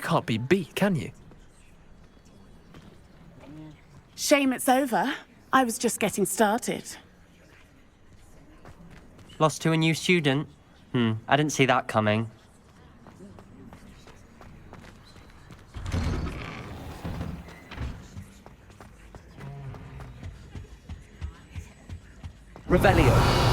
can't be beat, can you? Shame it's over. I was just getting started. Lost to a new student? I didn't see that coming. Revelio.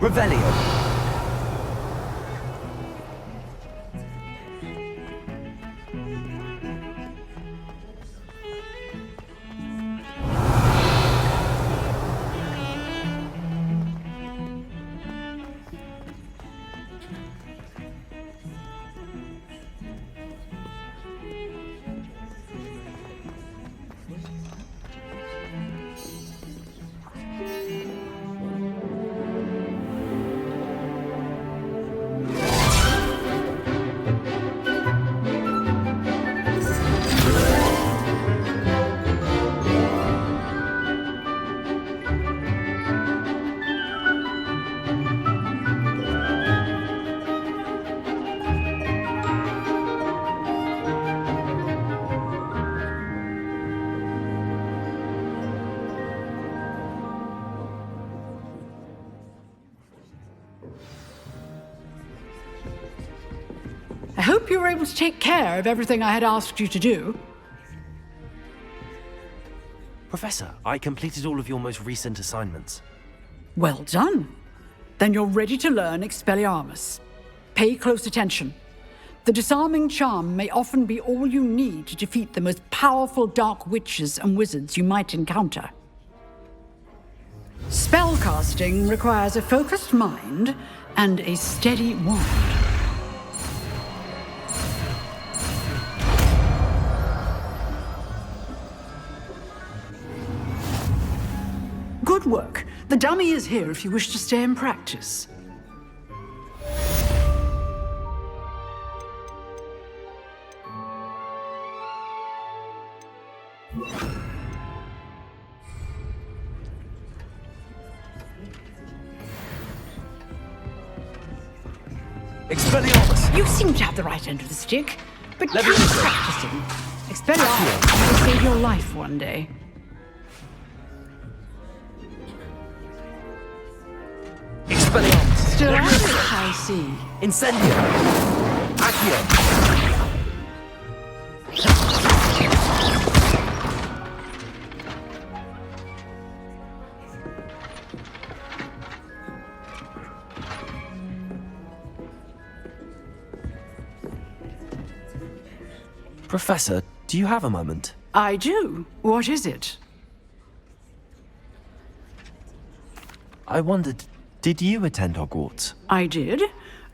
Revelio. I hope you were able to take care of everything I had asked you to do. Professor, I completed all of your most recent assignments. Well done. Then you're ready to learn Expelliarmus. Pay close attention. The disarming charm may often be all you need to defeat the most powerful dark witches and wizards you might encounter. Spellcasting requires a focused mind and a steady wand. Good work. The dummy is here if you wish to stay and practice. Expelliarmus! You seem to have the right end of the stick, but keep Leviosa. practicing. Expelliarmus will save your life one day. Expelliarmus! Still at it, I see. Incendio! Accio! Professor, do you have a moment? I do. What is it? I wondered, did you attend Hogwarts? I did.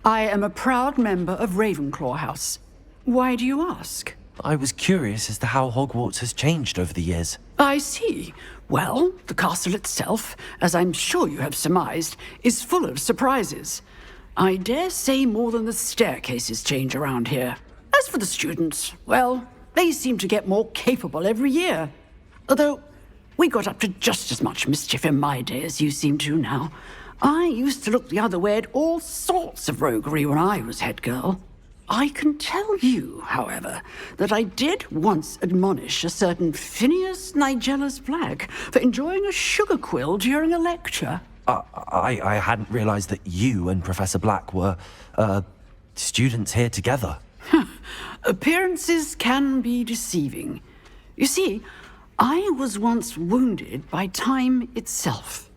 I am a proud member of Ravenclaw House. Why do you ask? I was curious as to how Hogwarts has changed over the years. I see. Well, the castle itself, as I'm sure you have surmised, is full of surprises. I dare say more than the staircases change around here. As for the students, well, they seem to get more capable every year. Although, we got up to just as much mischief in my day as you seem to now. I used to look the other way at all sorts of roguery when I was head girl. I can tell you, however, that I did once admonish a certain Phineas Nigellus Black for enjoying a sugar quill during a lecture. I hadn't realized that you and Professor Black were, students here together. Appearances can be deceiving. You see, I was once wounded by time itself.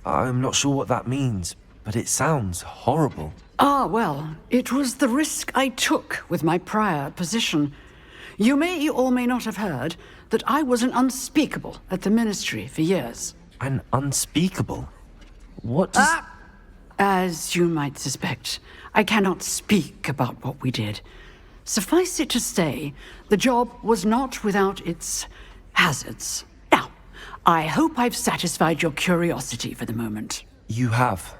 I'm not sure what that means, but it sounds horrible. Ah, well, it was the risk I took with my prior position. You may or may not have heard that I was an unspeakable at the Ministry for years. An unspeakable? What does... As you might suspect, I cannot speak about what we did. Suffice it to say, the job was not without its hazards. Now, I hope I've satisfied your curiosity for the moment. You have.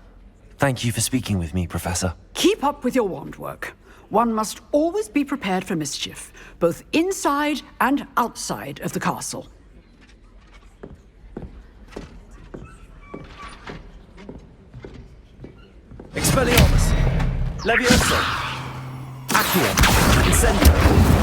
Thank you for speaking with me, Professor. Keep up with your wand work. One must always be prepared for mischief, both inside and outside of the castle. Expelliarmus! Levioso! Accio! Incendio!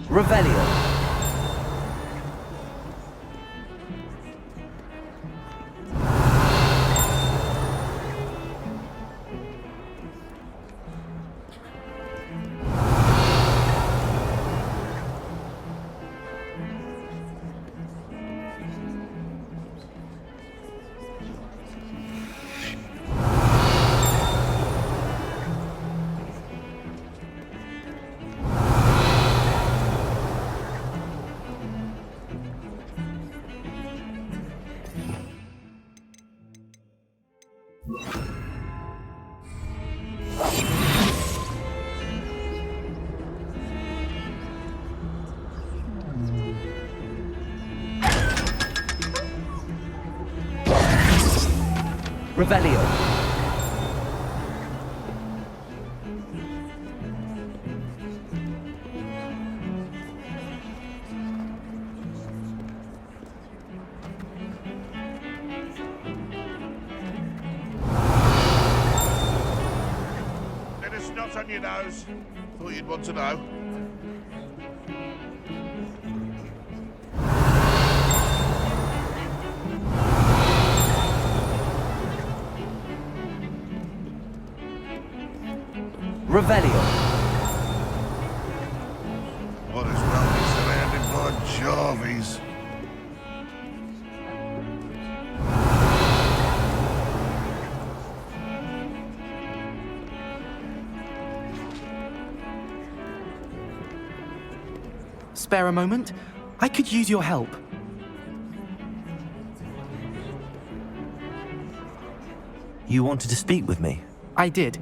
Revelio. Revelio. Let us not on your nose. Thought you'd want to know. Revelio. What is well be surrounded by Jarvies. Spare a moment? I could use your help. You wanted to speak with me? I did.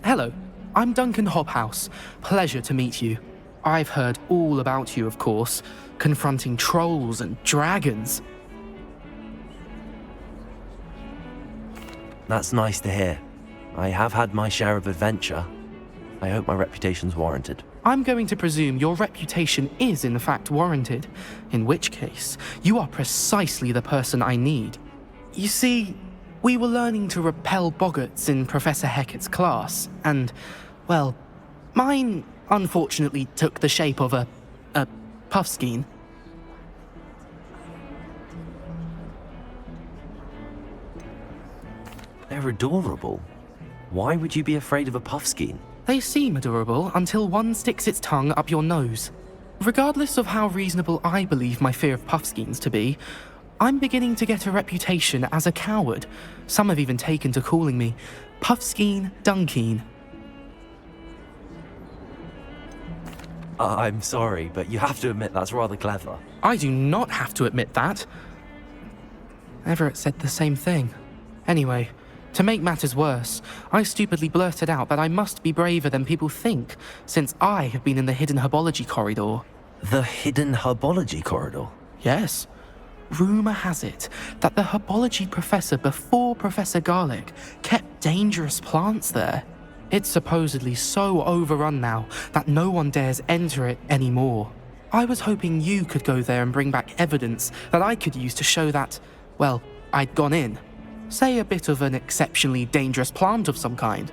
Hello, I'm Duncan Hobhouse. Pleasure to meet you. I've heard all about you, of course, confronting trolls and dragons. That's nice to hear. I have had my share of adventure. I hope my reputation's warranted. I'm going to presume your reputation is in fact warranted, in which case, you are precisely the person I need. You see, we were learning to repel boggarts in Professor Hecat's class, and, well, mine unfortunately took the shape of a puffskein. They're adorable. Why would you be afraid of a puffskein? They seem adorable until one sticks its tongue up your nose. Regardless of how reasonable I believe my fear of puffskeins to be, I'm beginning to get a reputation as a coward. Some have even taken to calling me Puffskein Dunkeen. I'm sorry, but you have to admit that's rather clever. I do not have to admit that. Everett said the same thing. Anyway, to make matters worse, I stupidly blurted out that I must be braver than people think, since I have been in the hidden herbology corridor. The hidden herbology corridor? Yes. Rumour has it that the herbology professor before Professor Garlic kept dangerous plants there. It's supposedly so overrun now that no one dares enter it anymore. I was hoping you could go there and bring back evidence that I could use to show that, well, I'd gone in. Say a bit of an exceptionally dangerous plant of some kind.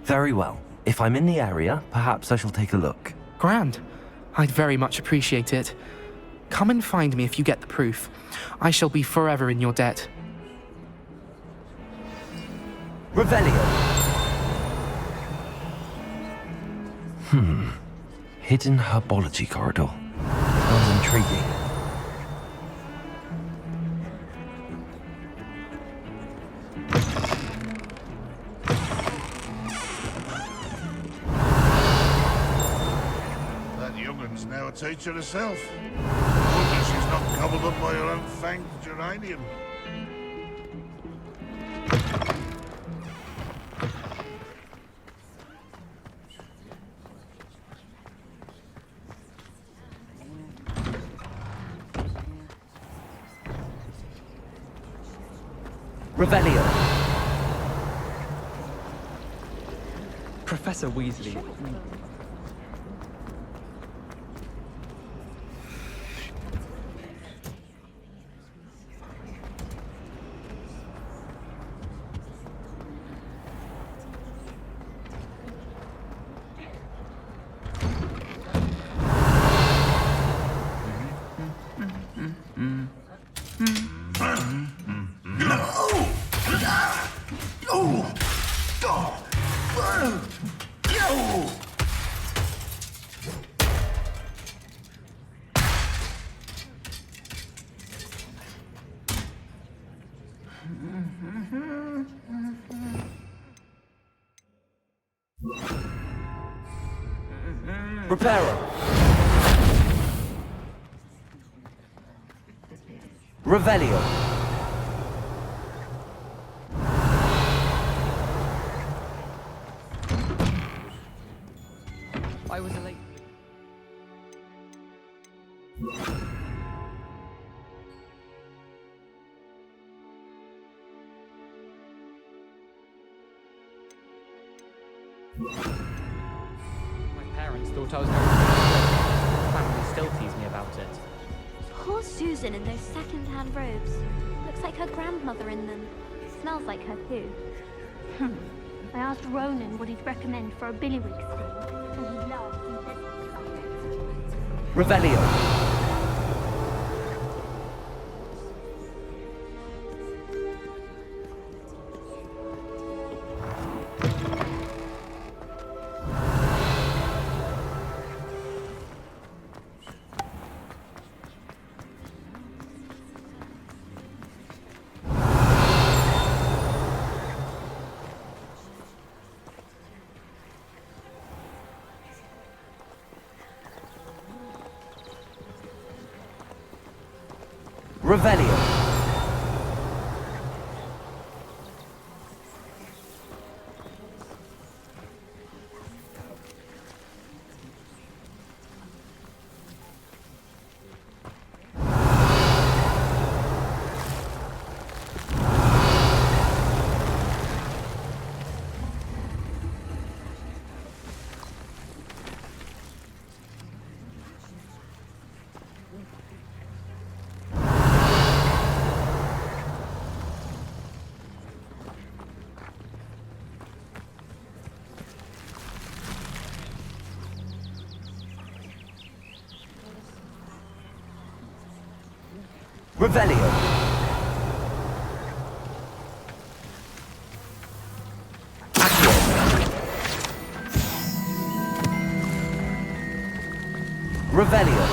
Very well. If I'm in the area, perhaps I shall take a look. Grand. I'd very much appreciate it. Come and find me if you get the proof. I shall be forever in your debt. Revelio. Hidden herbology corridor. Sounds intriguing. That young'un's now a teacher herself. Wonder she's not gobbled up by her unfanged geranium. Revelio. Professor Weasley. Reparo. Revelio. I was late. My parents thought I was going to family still tease me about it. Poor Susan in those second-hand robes. Looks like her grandmother in them. Smells like her too. I asked Ronan what he'd recommend for a billywig scene, and he laughed and said, Revelio. Revelio. Revelio. Accio. Revelio.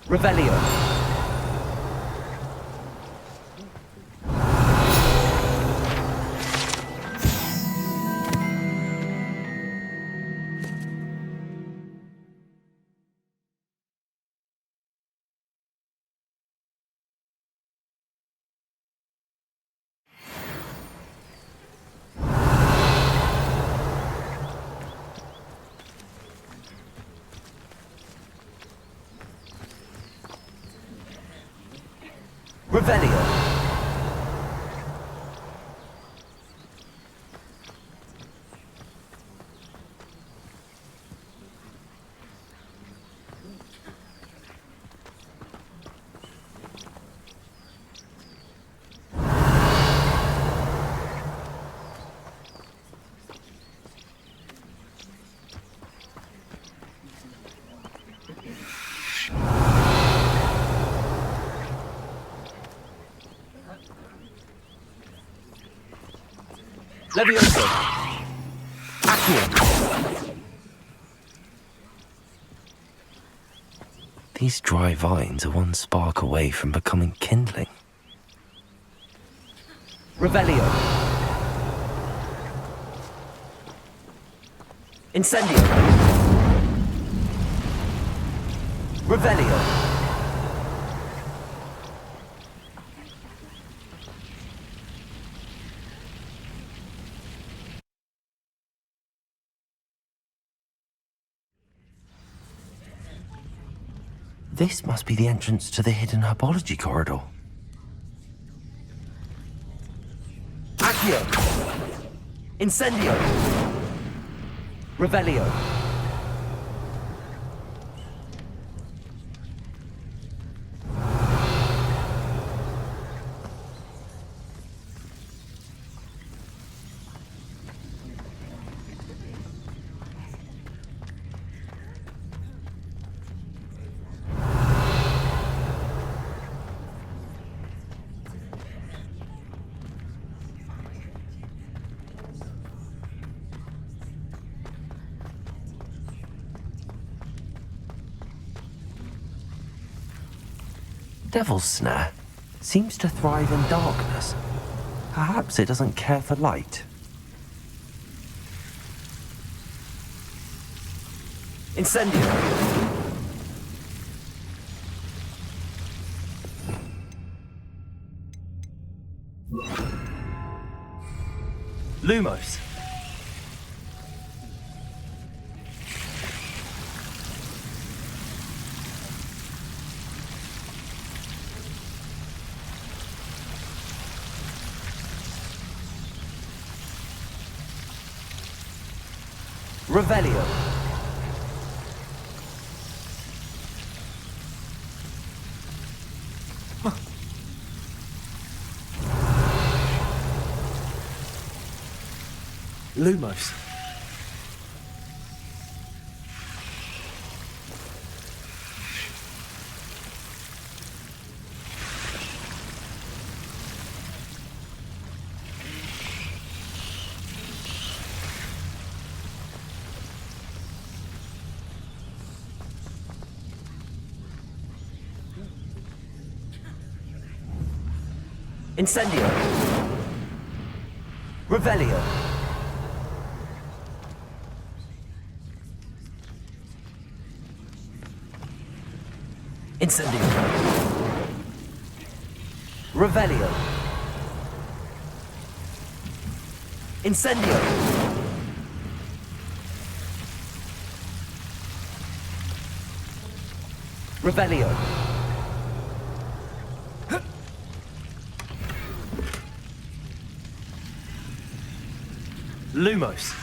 Revelio. Revelio. Levioso. Accio. These dry vines are one spark away from becoming kindling. Revelio. Incendio. Revelio. This must be the entrance to the hidden herbology corridor. Accio. Incendio. Revelio. Devil's Snare seems to thrive in darkness. Perhaps it doesn't care for light. Incendio. Lumos. Revelio. Lumos. Incendio. Revelio. Incendio. Revelio. Incendio. Revelio. Lumos.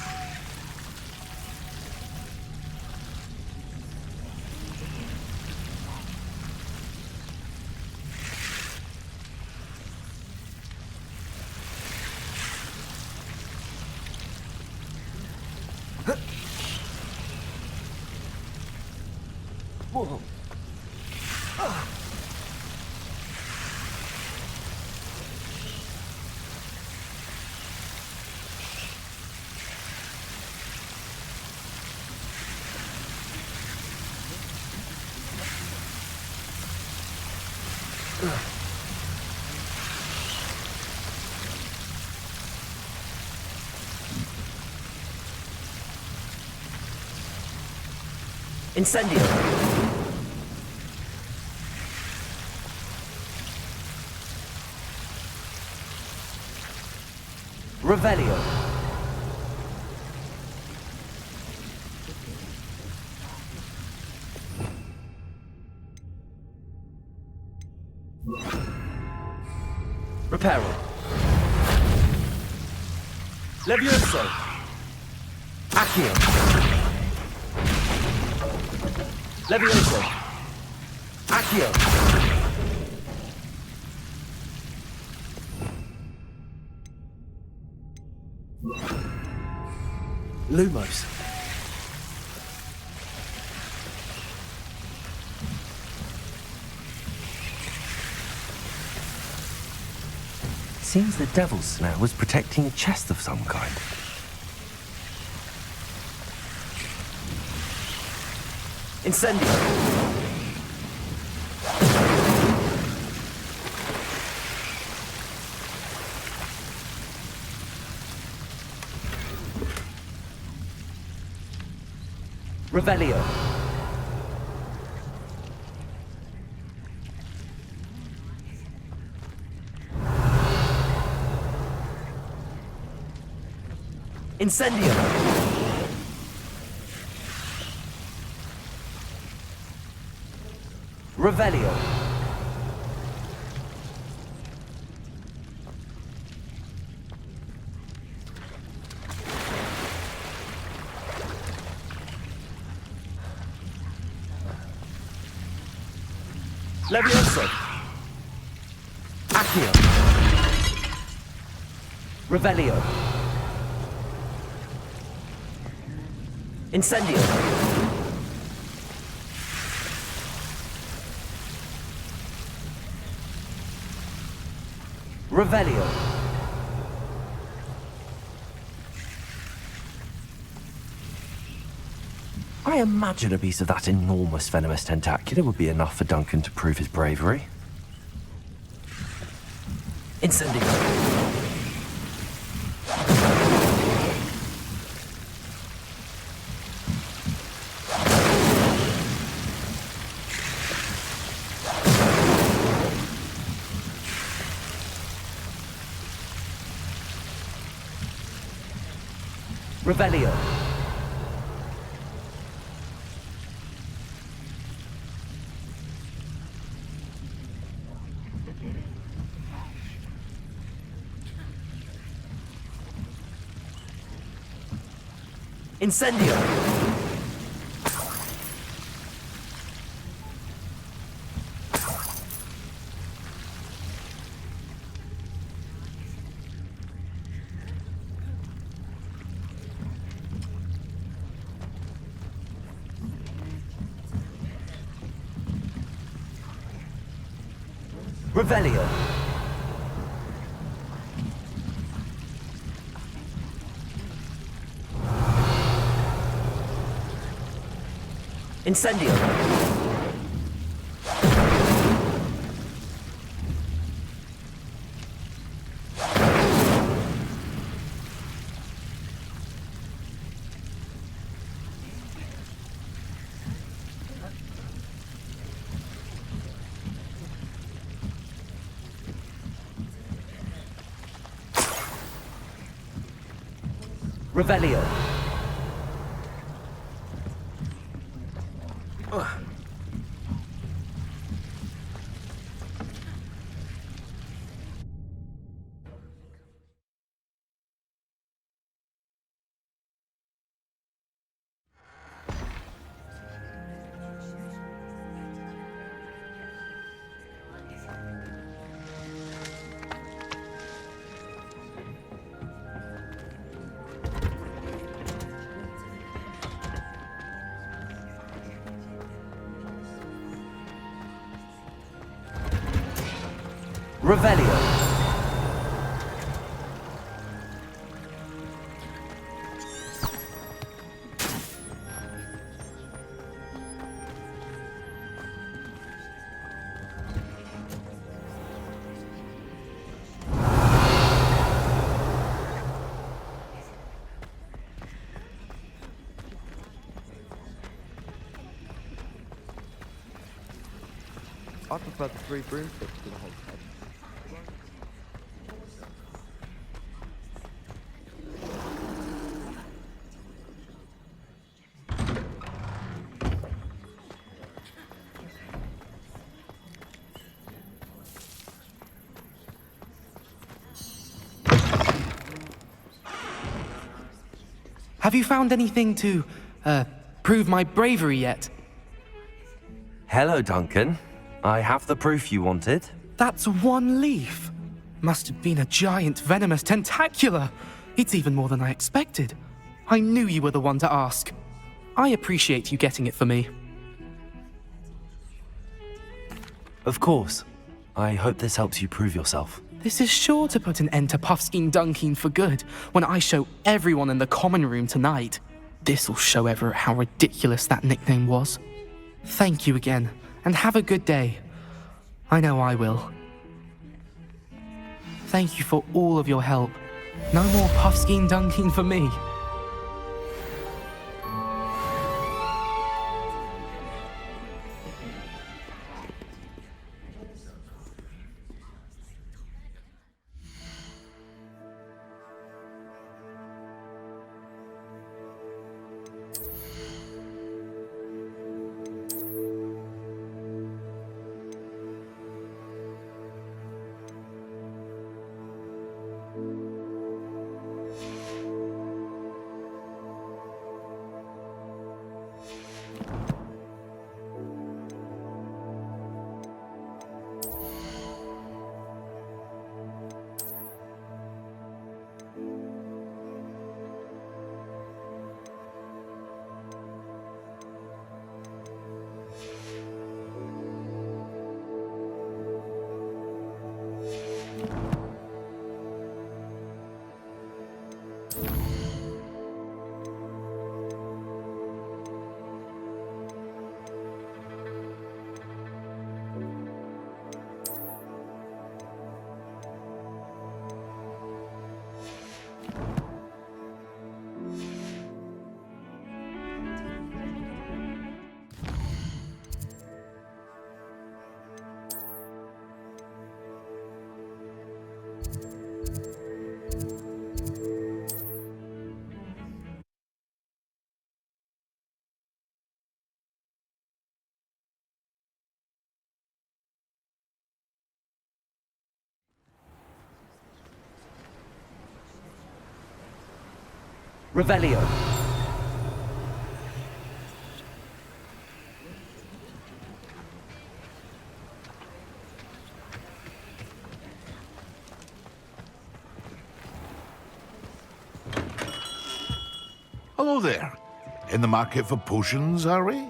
Whoa. Incendio. Revelio. Reparo. Levioso. Accio. Levioso. Accio. Lumos. Seems the devil's snare was protecting a chest of some kind. Incendio. Revelio. Incendio. Revelio. Levioso. Accio. Revelio. Incendio. Revelio. I imagine a piece of that enormous venomous tentacula would be enough for Duncan to prove his bravery. Incendio. Revelio. Incendio. Revelio. Incendio. Revelio. Revelio. I prefer the 3 broomsticks to the whole head. Have you found anything to, prove my bravery yet? Hello, Duncan. I have the proof you wanted. That's one leaf. Must have been a giant venomous tentacula. It's even more than I expected. I knew you were the one to ask. I appreciate you getting it for me. Of course. I hope this helps you prove yourself. This is sure to put an end to Puffskein Dunkeen for good when I show everyone in the common room tonight. This'll show Everett how ridiculous that nickname was. Thank you again, and have a good day. I know I will. Thank you for all of your help. No more Puffskein Dunkeen for me. Revelio. Hello there. In the market for potions, are we?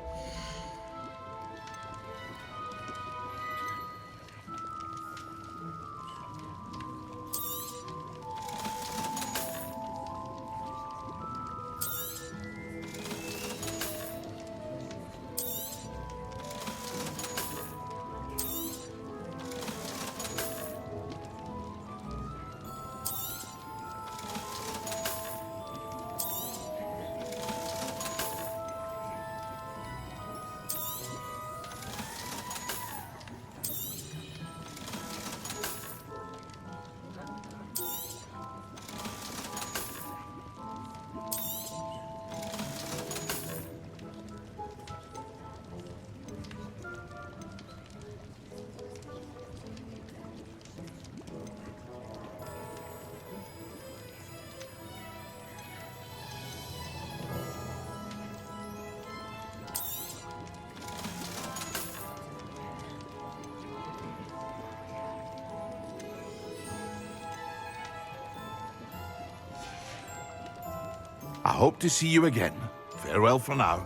I hope to see you again. Farewell for now.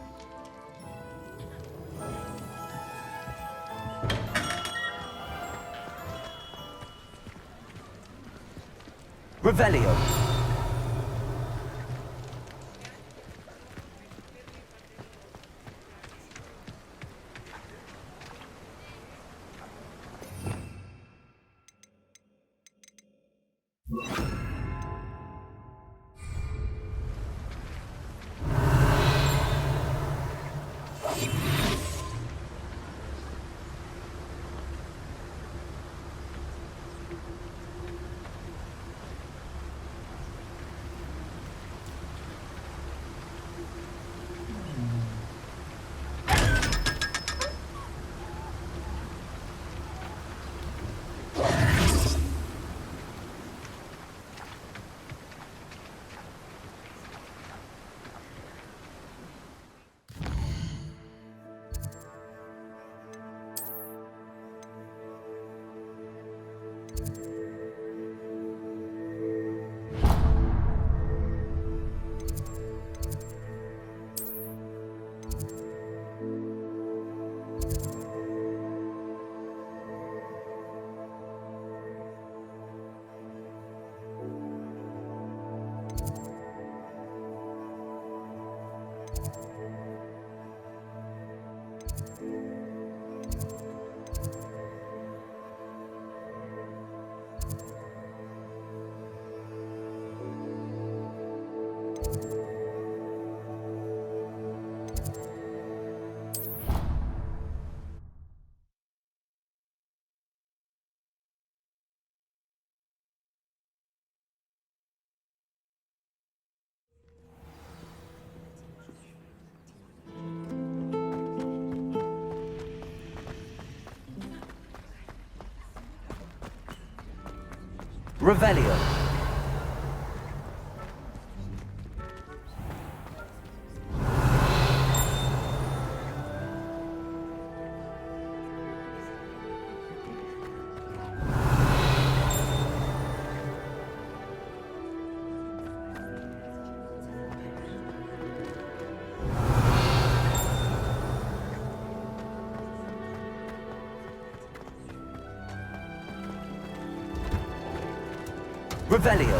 Revelio. Revelio. Revelio.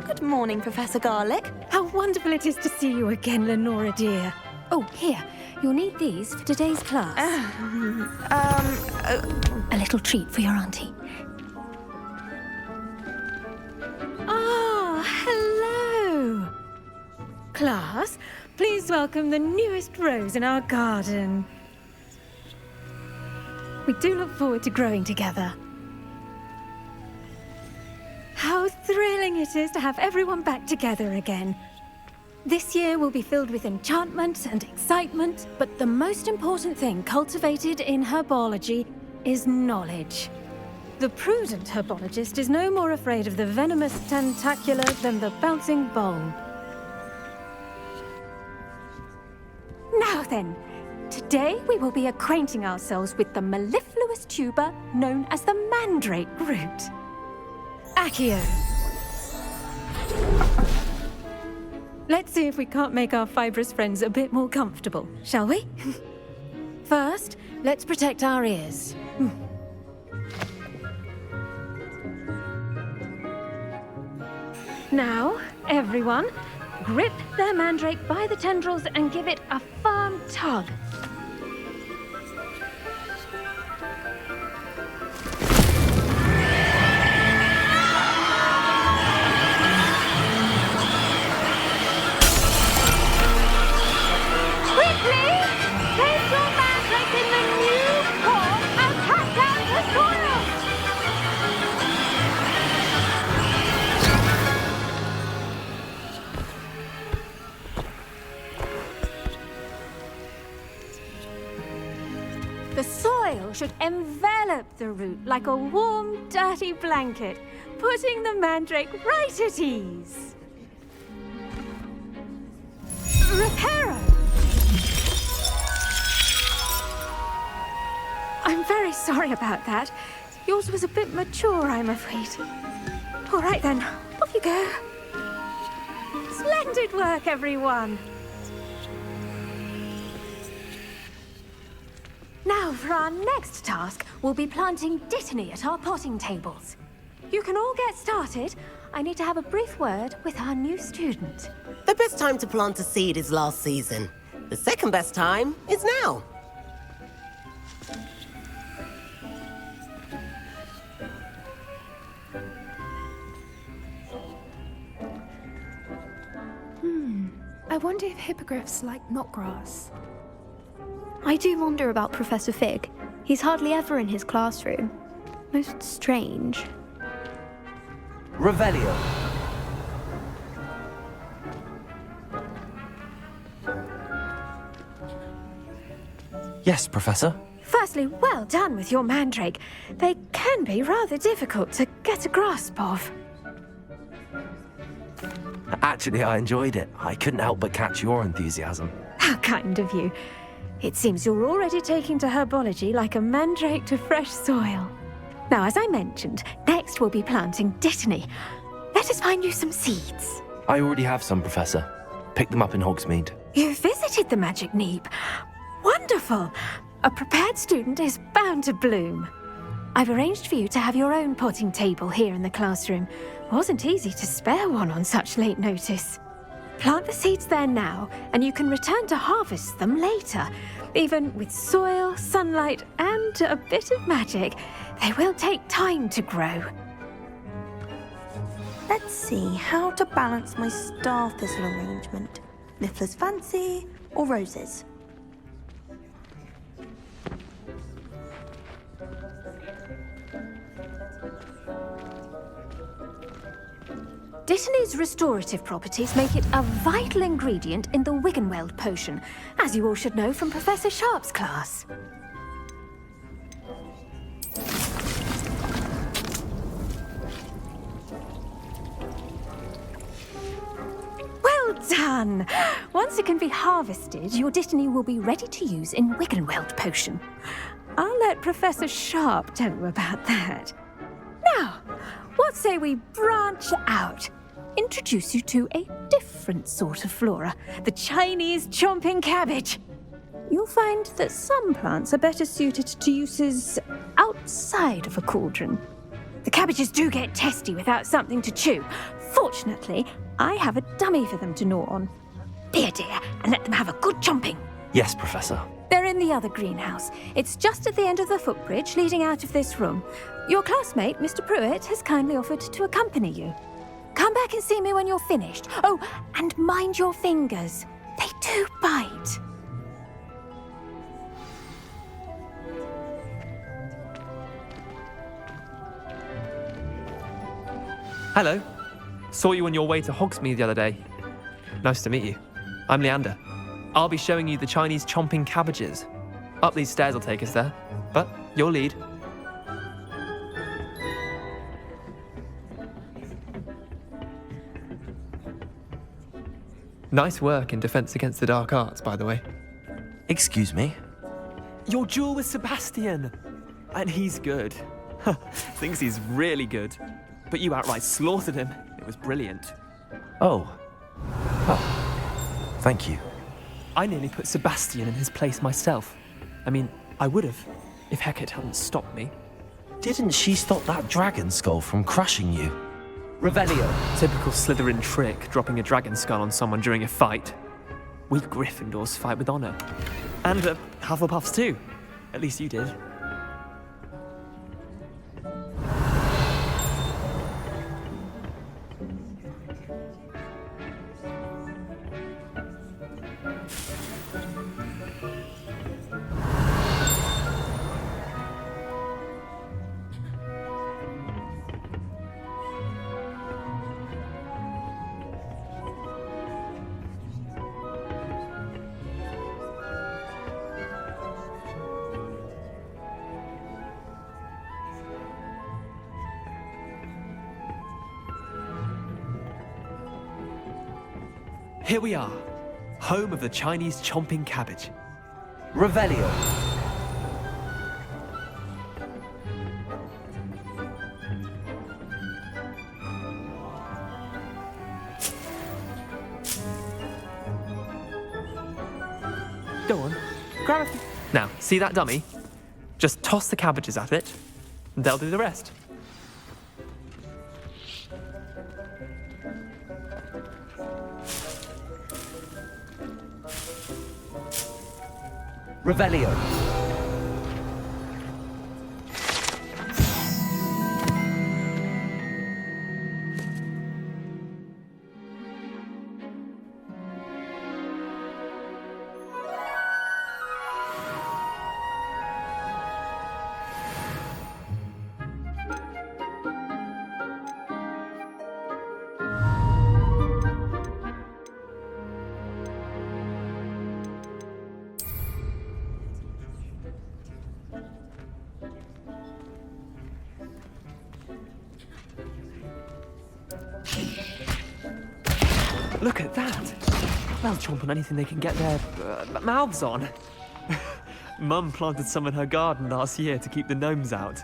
Good morning, Professor Garlick. How wonderful it is to see you again, Lenora dear. Oh, here. You'll need these for today's class. A little treat for your auntie. Ah, hello. Class, please welcome the newest rose in our garden. We do look forward to growing together. How thrilling it is to have everyone back together again. This year will be filled with enchantment and excitement, but the most important thing cultivated in herbology is knowledge. The prudent herbologist is no more afraid of the venomous tentacula than the bouncing bulb. Now then, today we will be acquainting ourselves with the mellifluous tuber known as the mandrake root. Accio. Let's see if we can't make our fibrous friends a bit more comfortable, shall we? First, let's protect our ears. Now, everyone, grip their mandrake by the tendrils and give it a firm tug. The soil should envelop the root like a warm, dirty blanket, putting the mandrake right at ease. Reparo! I'm very sorry about that. Yours was a bit mature, I'm afraid. All right then, off you go. Splendid work, everyone. Now, for our next task, we'll be planting dittany at our potting tables. You can all get started. I need to have a brief word with our new student. The best time to plant a seed is last season. The second best time is now. I wonder if hippogriffs like knotgrass. I do wonder about Professor Fig. He's hardly ever in his classroom. Most strange. Revelio. Yes, Professor. Firstly, well done with your mandrake. They can be rather difficult to get a grasp of. Actually, I enjoyed it. I couldn't help but catch your enthusiasm. How kind of you. It seems you're already taking to herbology like a mandrake to fresh soil. Now, as I mentioned, next we'll be planting dittany. Let us find you some seeds. I already have some, Professor. Picked them up in Hogsmeade. You visited the Magic Neep. Wonderful. A prepared student is bound to bloom. I've arranged for you to have your own potting table here in the classroom. Wasn't easy to spare one on such late notice. Plant the seeds there now, and you can return to harvest them later. Even with soil, sunlight, and a bit of magic, they will take time to grow. Let's see how to balance my star thistle arrangement. Niffler's fancy or roses? Dittany's restorative properties make it a vital ingredient in the Wiggenweld potion, as you all should know from Professor Sharp's class. Well done! Once it can be harvested, your Dittany will be ready to use in Wiggenweld potion. I'll let Professor Sharp tell you about that. Now, what say we branch out? Introduce you to a different sort of flora, the Chinese chomping cabbage. You'll find that some plants are better suited to uses outside of a cauldron. The cabbages do get testy without something to chew. Fortunately, I have a dummy for them to gnaw on. Be a dear and let them have a good chomping. Yes, Professor. They're in the other greenhouse. It's just at the end of the footbridge leading out of this room. Your classmate, Mr. Pruitt, has kindly offered to accompany you. Come back and see me when you're finished. Oh, and mind your fingers. They do bite. Hello. Saw you on your way to Hogsmeade the other day. Nice to meet you. I'm Leander. I'll be showing you the Chinese chomping cabbages. Up these stairs will take us there, but you'll lead. Nice work in Defense Against the Dark Arts, by the way. Excuse me? Your duel with Sebastian! And he's good. Thinks he's really good. But you outright slaughtered him. It was brilliant. Oh. Oh. Thank you. I nearly put Sebastian in his place myself. I mean, I would have, if Hecate hadn't stopped me. Didn't she stop that dragon skull from crushing you? Revelio. Typical Slytherin trick, dropping a dragon skull on someone during a fight. We Gryffindors fight with honor. And Hufflepuffs too. At least you did. Here we are, home of the Chinese chomping cabbage. Revelio. Go on, grab it. Now, see that dummy? Just toss the cabbages at it, and they'll do the rest. Revelio. Look at that. They'll chomp on anything they can get their mouths on. Mum planted some in her garden last year to keep the gnomes out.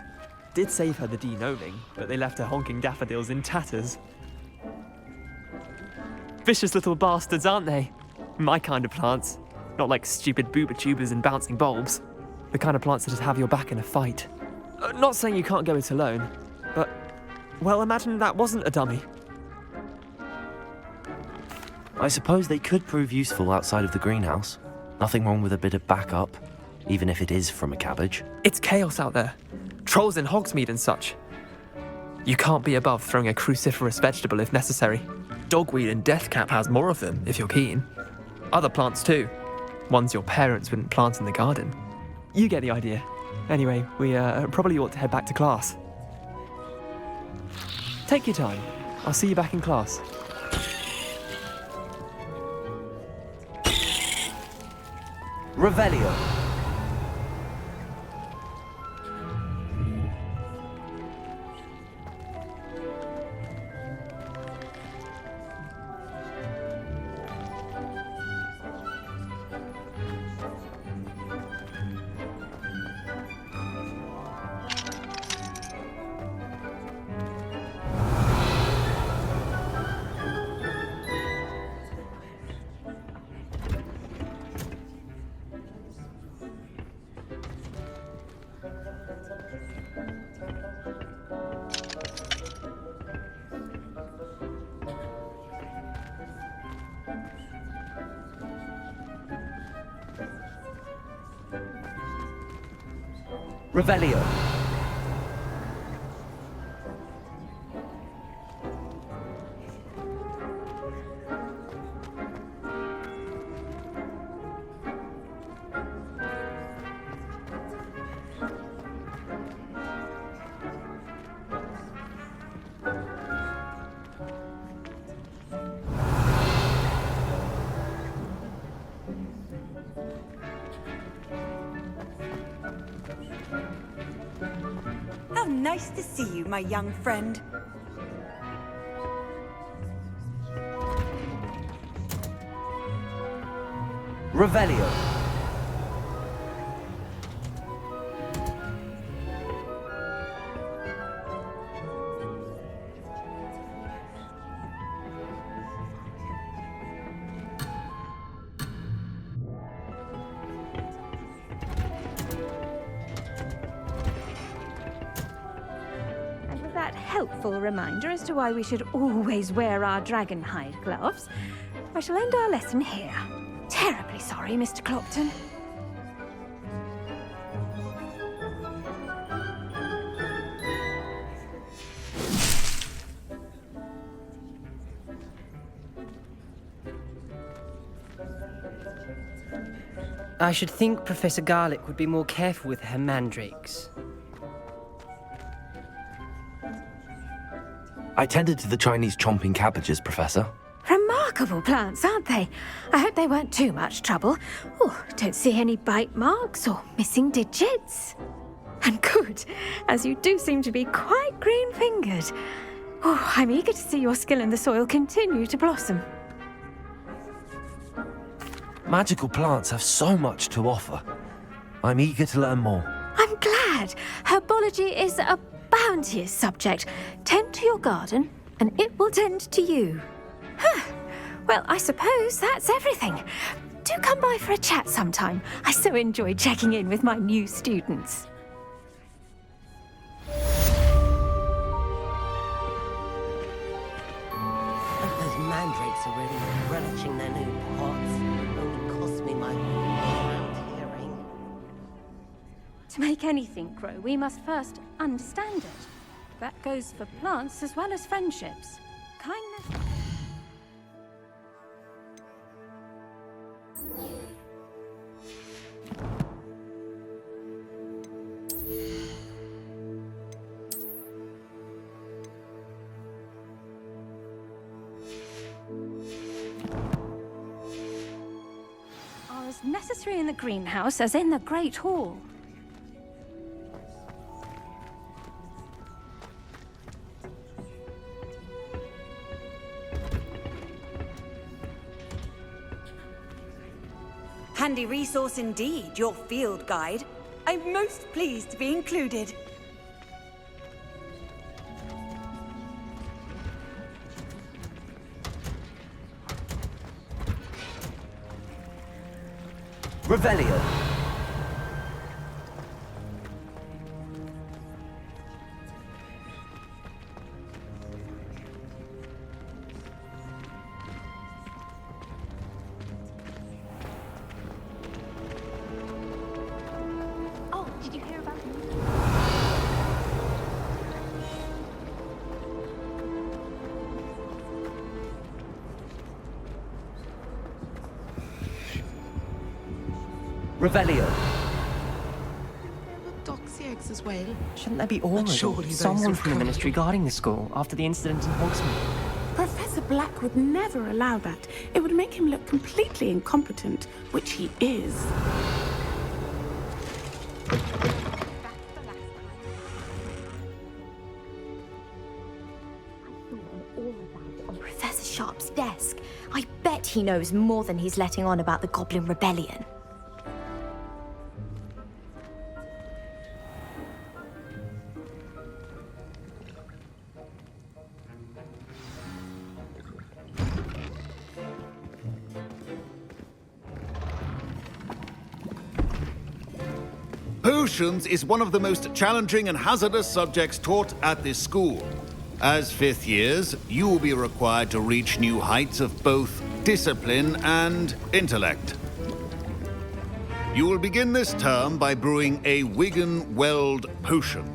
Did save her the de-gnoming, but they left her honking daffodils in tatters. Vicious little bastards, aren't they? My kind of plants. Not like stupid booba tubers and bouncing bulbs. The kind of plants that'd have your back in a fight. Not saying you can't go it alone, but, well, imagine that wasn't a dummy. I suppose they could prove useful outside of the greenhouse. Nothing wrong with a bit of backup, even if it is from a cabbage. It's chaos out there. Trolls in Hogsmeade and such. You can't be above throwing a cruciferous vegetable if necessary. Dogweed and deathcap has more of them, if you're keen. Other plants too. Ones your parents wouldn't plant in the garden. You get the idea. Anyway, we probably ought to head back to class. Take your time. I'll see you back in class. Revelio. Revelio. Nice to see you, my young friend. Revelio. Helpful reminder as to why we should always wear our dragonhide gloves, I shall end our lesson here. Terribly sorry, Mr. Clopton. I should think Professor Garlick would be more careful with her mandrakes. I tended to the Chinese chomping cabbages, Professor. Remarkable plants, aren't they? I hope they weren't too much trouble. Oh, don't see any bite marks or missing digits. And good, as you do seem to be quite green-fingered. Oh, I'm eager to see your skill in the soil continue to blossom. Magical plants have so much to offer. I'm eager to learn more. I'm glad. Herbology is a bounteous subject. Tend to your garden, and it will tend to you. Well, I suppose that's everything. Do come by for a chat sometime. I so enjoy checking in with my new students. Those mandrakes are really relishing their new pots. Only cost me my round hearing. To make anything grow, we must first understand it. That goes for plants as well as friendships. Kindness... are as necessary in the greenhouse as in the Great Hall. Handy resource indeed, your field guide. I'm most pleased to be included. Revelio. Oh, did you hear about Revelio. Doxy eggs as well. Shouldn't there be ordered surely or those someone are from the ministry guarding the school after the incident in Hogsmeade? Professor Black would never allow that. It would make him look completely incompetent, which he is. On Professor Sharp's desk. I bet he knows more than he's letting on about the Goblin Rebellion. Potions is one of the most challenging and hazardous subjects taught at this school. As fifth years, you will be required to reach new heights of both discipline and intellect. You will begin this term by brewing a Wigan-Weld potion.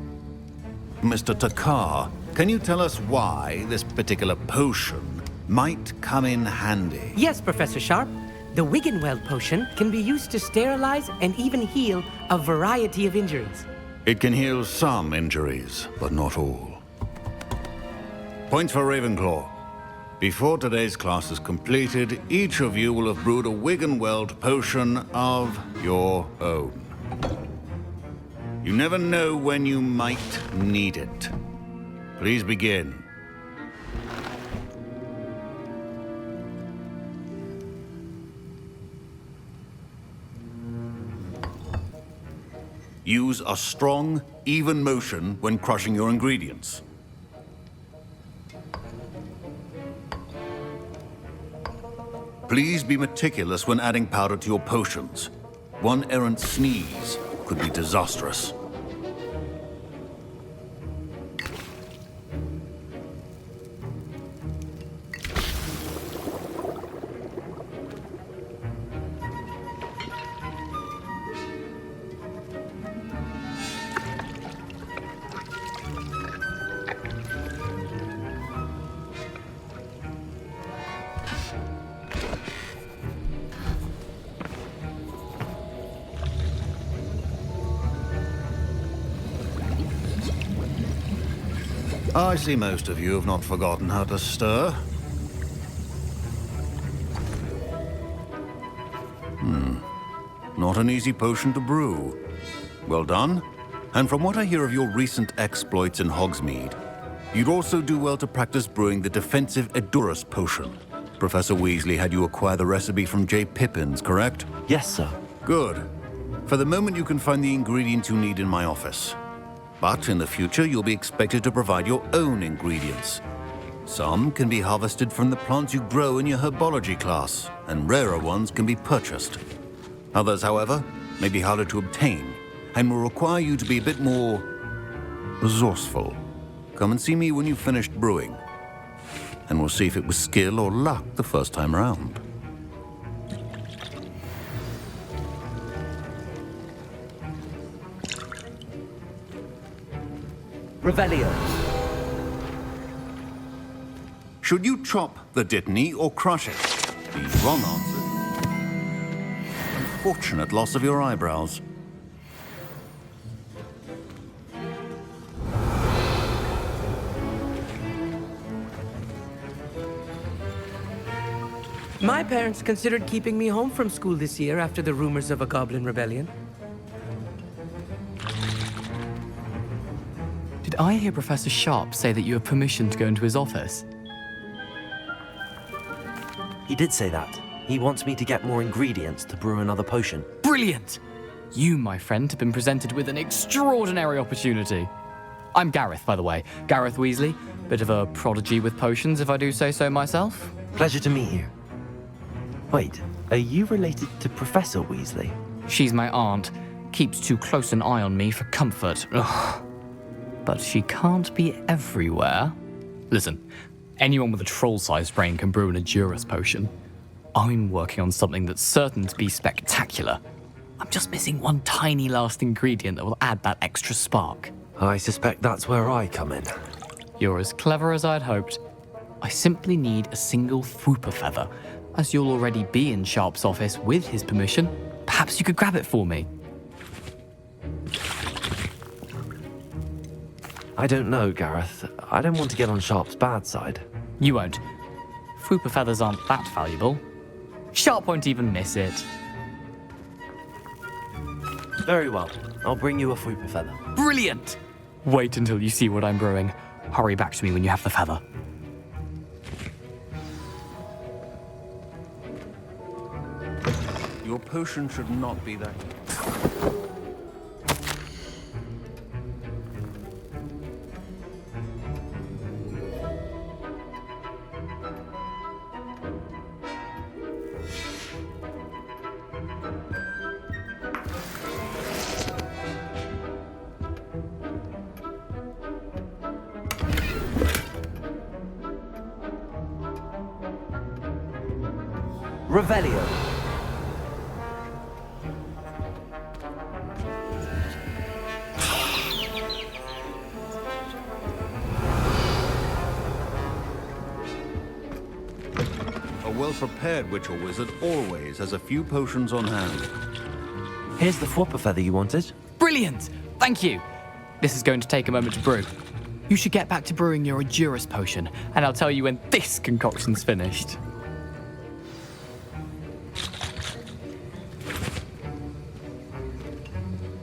Mr. Takar, can you tell us why this particular potion might come in handy? Yes, Professor Sharp. The Wiggenweld potion can be used to sterilize and even heal a variety of injuries. It can heal some injuries, but not all. Points for Ravenclaw. Before today's class is completed, each of you will have brewed a Wiggenweld potion of your own. You never know when you might need it. Please begin. Use a strong, even motion when crushing your ingredients. Please be meticulous when adding powder to your potions. One errant sneeze could be disastrous. I see most of you have not forgotten how to stir. Not an easy potion to brew. Well done. And from what I hear of your recent exploits in Hogsmeade, you'd also do well to practice brewing the defensive Edurus potion. Professor Weasley had you acquire the recipe from J. Pippins, correct? Yes, sir. Good. For the moment, you can find the ingredients you need in my office. But in the future, you'll be expected to provide your own ingredients. Some can be harvested from the plants you grow in your herbology class, and rarer ones can be purchased. Others, however, may be harder to obtain, and will require you to be a bit more resourceful. Come and see me when you've finished brewing, and we'll see if it was skill or luck the first time around. Revelio. Should you chop the Dittany or crush it? The wrong answer. Unfortunate loss of your eyebrows. My parents considered keeping me home from school this year after the rumors of a Goblin Rebellion. Did I hear Professor Sharp say that you have permission to go into his office? He did say that. He wants me to get more ingredients to brew another potion. Brilliant! You, my friend, have been presented with an extraordinary opportunity. I'm Gareth, by the way. Gareth Weasley. Bit of a prodigy with potions, if I do say so myself. Pleasure to meet you. Wait, are you related to Professor Weasley? She's my aunt. Keeps too close an eye on me for comfort. Ugh. But she can't be everywhere. Listen, anyone with a troll-sized brain can brew an Edurus potion. I'm working on something that's certain to be spectacular. I'm just missing one tiny last ingredient that will add that extra spark. I suspect that's where I come in. You're as clever as I'd hoped. I simply need a single Fwooper feather. As you'll already be in Sharp's office with his permission, perhaps you could grab it for me. I don't know, Gareth. I don't want to get on Sharp's bad side. You won't. Fwooper feathers aren't that valuable. Sharp won't even miss it. Very well. I'll bring you a Fwooper feather. Brilliant! Wait until you see what I'm brewing. Hurry back to me when you have the feather. Your potion should not be that... Revelio. A well-prepared witch or wizard always has a few potions on hand. Here's the Fwooper feather you wanted. Brilliant! Thank you! This is going to take a moment to brew. You should get back to brewing your Edurus potion, and I'll tell you when this concoction's finished.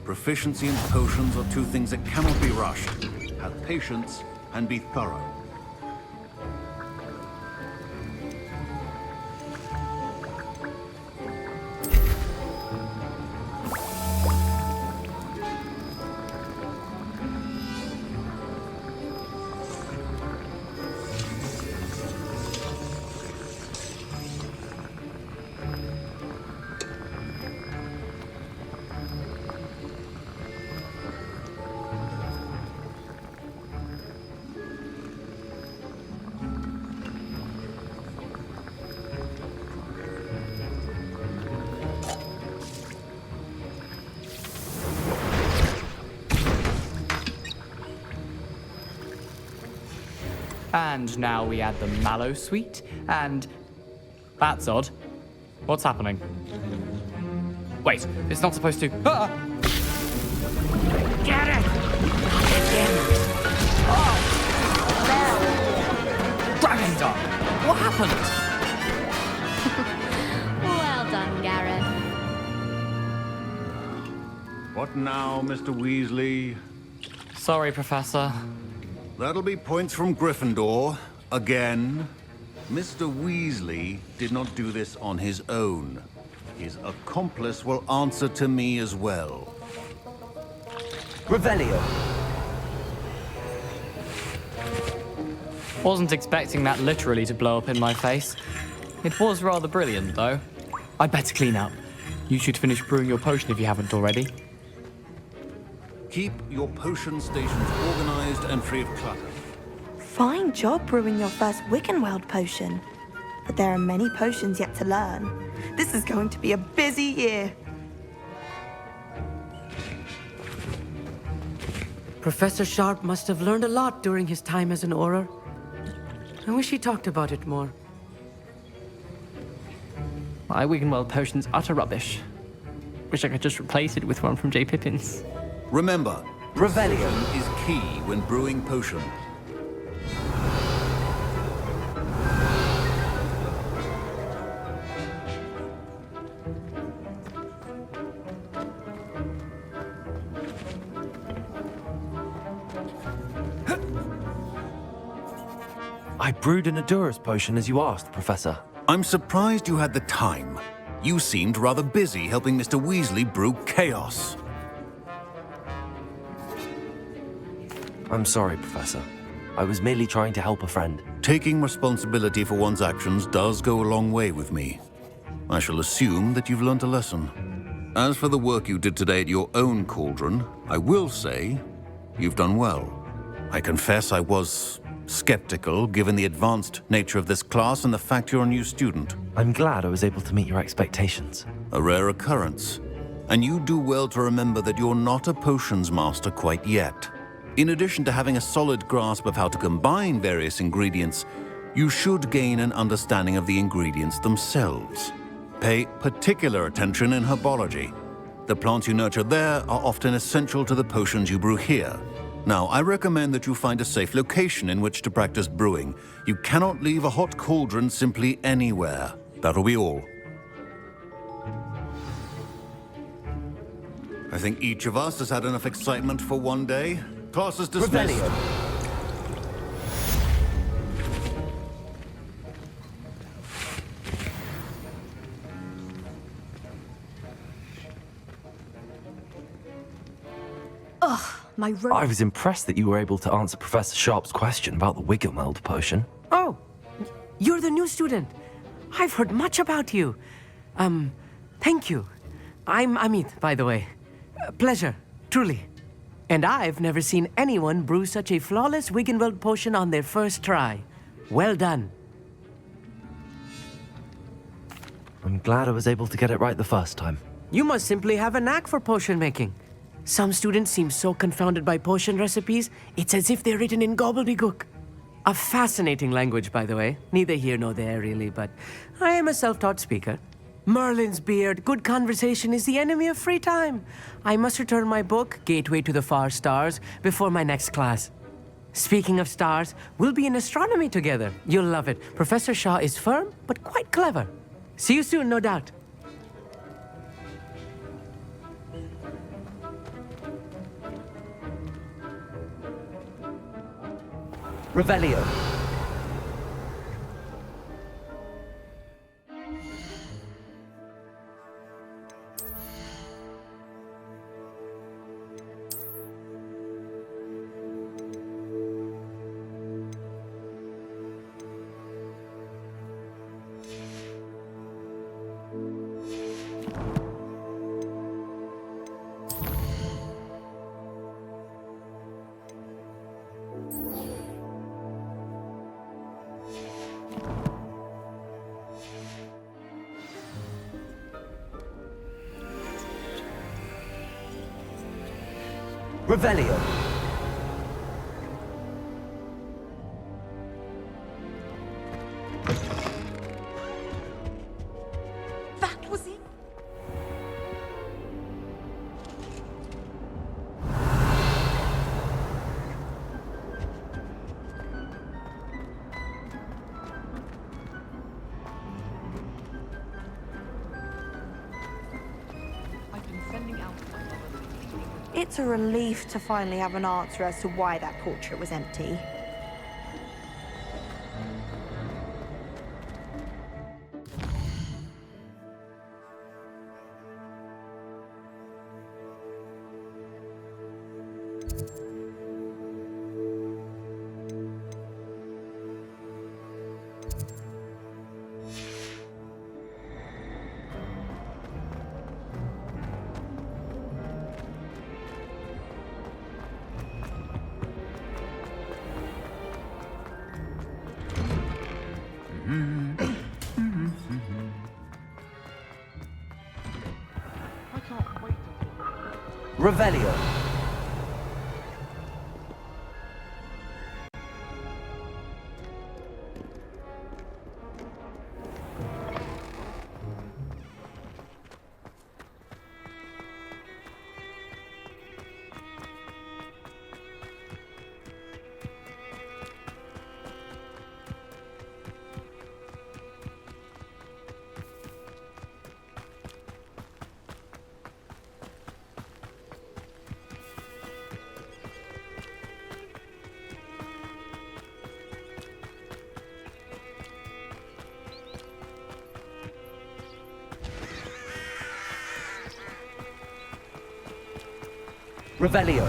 Proficiency in potions are two things that cannot be rushed. Have patience and be thorough. And now we add the mallow sweet, and... That's odd. What's happening? Wait, it's not supposed to... Ah! Get it! Oh! Dragon Dog! What happened? Well done, Gareth. What now, Mr. Weasley? Sorry, Professor. That'll be points from Gryffindor. Again. Mr. Weasley did not do this on his own. His accomplice will answer to me as well. Revelio. Wasn't expecting that literally to blow up in my face. It was rather brilliant, though. I'd better clean up. You should finish brewing your potion if you haven't already. Keep your potion stations organized and free of clutter. Fine job brewing your first Wiccanweld potion. But there are many potions yet to learn. This is going to be a busy year. Professor Sharp must have learned a lot during his time as an Auror. I wish he talked about it more. My Wiggenweld potion's utter rubbish. Wish I could just replace it with one from J. Pippin's. Remember, Revelio is key when brewing potion. I brewed an Edurus potion as you asked, Professor. I'm surprised you had the time. You seemed rather busy helping Mr. Weasley brew chaos. I'm sorry, Professor. I was merely trying to help a friend. Taking responsibility for one's actions does go a long way with me. I shall assume that you've learnt a lesson. As for the work you did today at your own cauldron, I will say you've done well. I confess I was skeptical, given the advanced nature of this class and the fact you're a new student. I'm glad I was able to meet your expectations. A rare occurrence. And you do well to remember that you're not a potions master quite yet. In addition to having a solid grasp of how to combine various ingredients, you should gain an understanding of the ingredients themselves. Pay particular attention in herbology. The plants you nurture there are often essential to the potions you brew here. Now, I recommend that you find a safe location in which to practice brewing. You cannot leave a hot cauldron simply anywhere. That'll be all. I think each of us has had enough excitement for one day. Class is dismissed. Revelio. Ugh, my robe. I was impressed that you were able to answer Professor Sharp's question about the Wiggenweld potion. Oh, you're the new student. I've heard much about you. Thank you. I'm Amit, by the way. Pleasure, truly. And I've never seen anyone brew such a flawless Wiggenweld potion on their first try. Well done. I'm glad I was able to get it right the first time. You must simply have a knack for potion making. Some students seem so confounded by potion recipes, it's as if they're written in gobbledygook. A fascinating language, by the way. Neither here nor there, really, but I am a self-taught speaker. Merlin's beard, good conversation is the enemy of free time. I must return my book, Gateway to the Far Stars, before my next class. Speaking of stars, we'll be in astronomy together. You'll love it. Professor Shaw is firm, but quite clever. See you soon, no doubt. Revelio. Revelio. That was it. It's a relief to finally have an answer as to why that portrait was empty. Revelio. Revelio.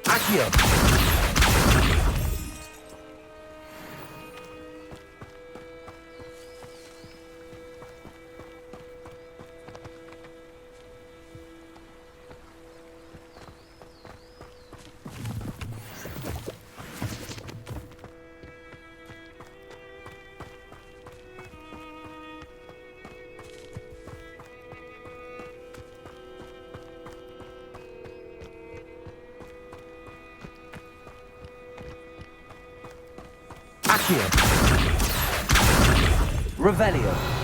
Accio. Accio. Revelio.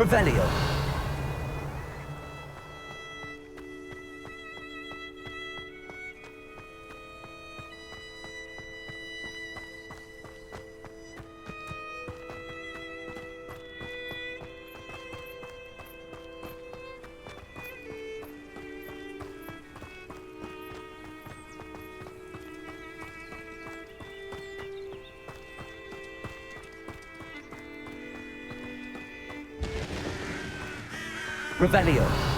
Revelio. Revelio.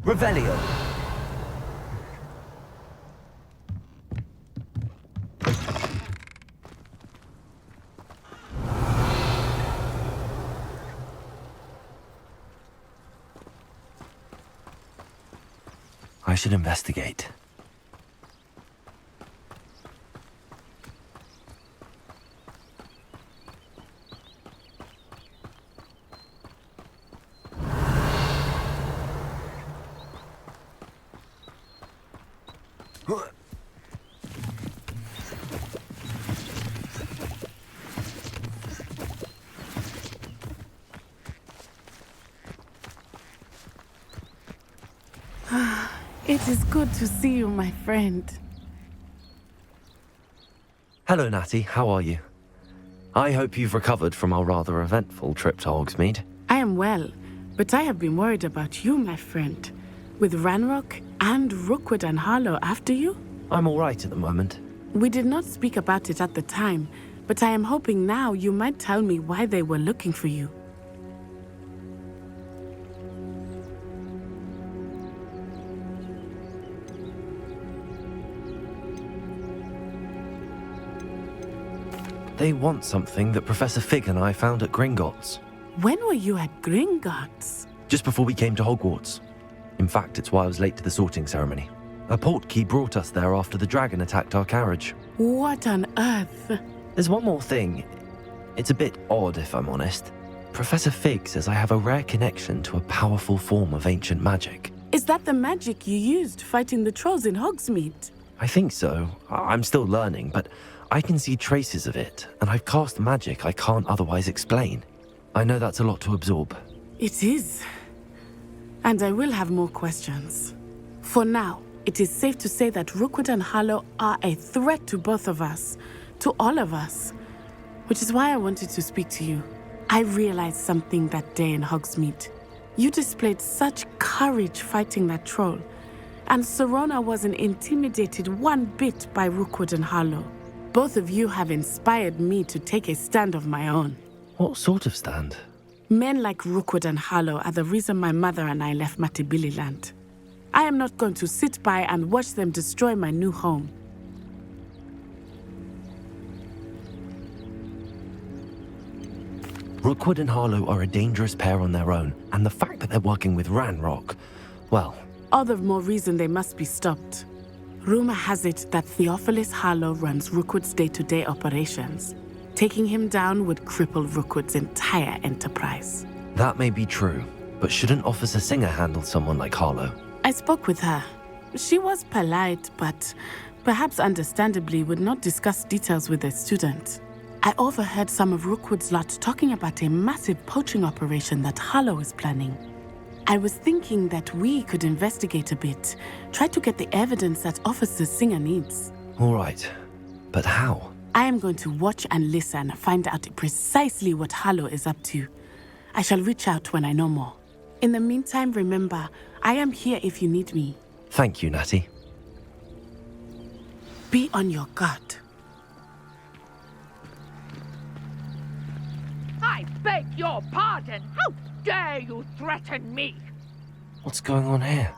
Revelio. I should investigate. It is good to see you, my friend. Hello, Natty. How are you? I hope you've recovered from our rather eventful trip to Hogsmeade. I am well, but I have been worried about you, my friend. With Ranrock and Rookwood and Harlow after you? I'm all right at the moment. We did not speak about it at the time, but I am hoping now you might tell me why they were looking for you. They want something that Professor Fig and I found at Gringotts. When were you at Gringotts? Just before we came to Hogwarts. In fact, it's why I was late to the sorting ceremony. A portkey brought us there after the dragon attacked our carriage. What on earth? There's one more thing. It's a bit odd, if I'm honest. Professor Fig says I have a rare connection to a powerful form of ancient magic. Is that the magic you used fighting the trolls in Hogsmeade? I think so. I'm still learning, but I can see traces of it, and I've cast magic I can't otherwise explain. I know that's a lot to absorb. It is. And I will have more questions. For now, it is safe to say that Rookwood and Harlow are a threat to both of us, to all of us, which is why I wanted to speak to you. I realized something that day in Hogsmeade. You displayed such courage fighting that troll, and Serona wasn't intimidated one bit by Rookwood and Harlow. Both of you have inspired me to take a stand of my own. What sort of stand? Men like Rookwood and Harlow are the reason my mother and I left Matibili land. I am not going to sit by and watch them destroy my new home. Rookwood and Harlow are a dangerous pair on their own, and the fact that they're working with Ranrock, well... All the more reason they must be stopped. Rumor has it that Theophilus Harlow runs Rookwood's day-to-day operations. Taking him down would cripple Rookwood's entire enterprise. That may be true, but shouldn't Officer Singer handle someone like Harlow? I spoke with her. She was polite, but perhaps understandably would not discuss details with a student. I overheard some of Rookwood's lot talking about a massive poaching operation that Harlow is planning. I was thinking that we could investigate a bit, try to get the evidence that Officer Singer needs. All right, but how? I am going to watch and listen, find out precisely what Harlow is up to. I shall reach out when I know more. In the meantime, remember, I am here if you need me. Thank you, Natty. Be on your guard. I beg your pardon. How dare you threaten me? What's going on here?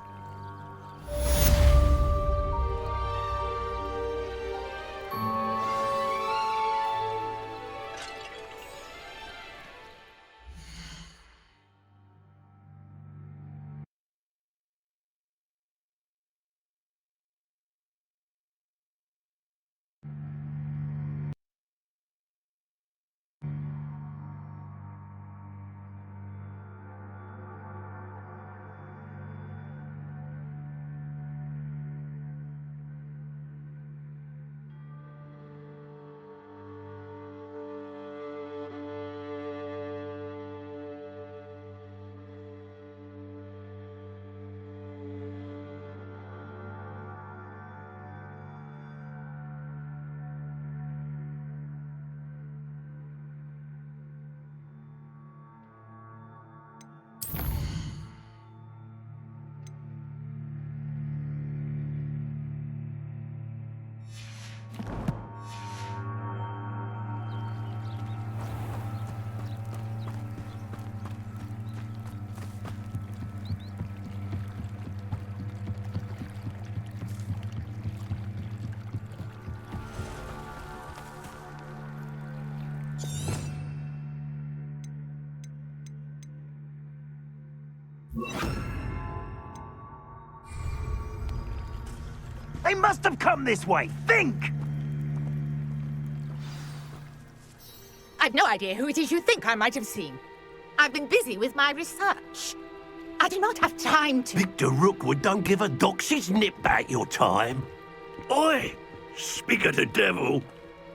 They must have come this way. Think! I've no idea who it is you think I might have seen. I've been busy with my research. I do not have time to... Victor Rookwood don't give a doxy's nip back your time. Oi! Speak of the devil.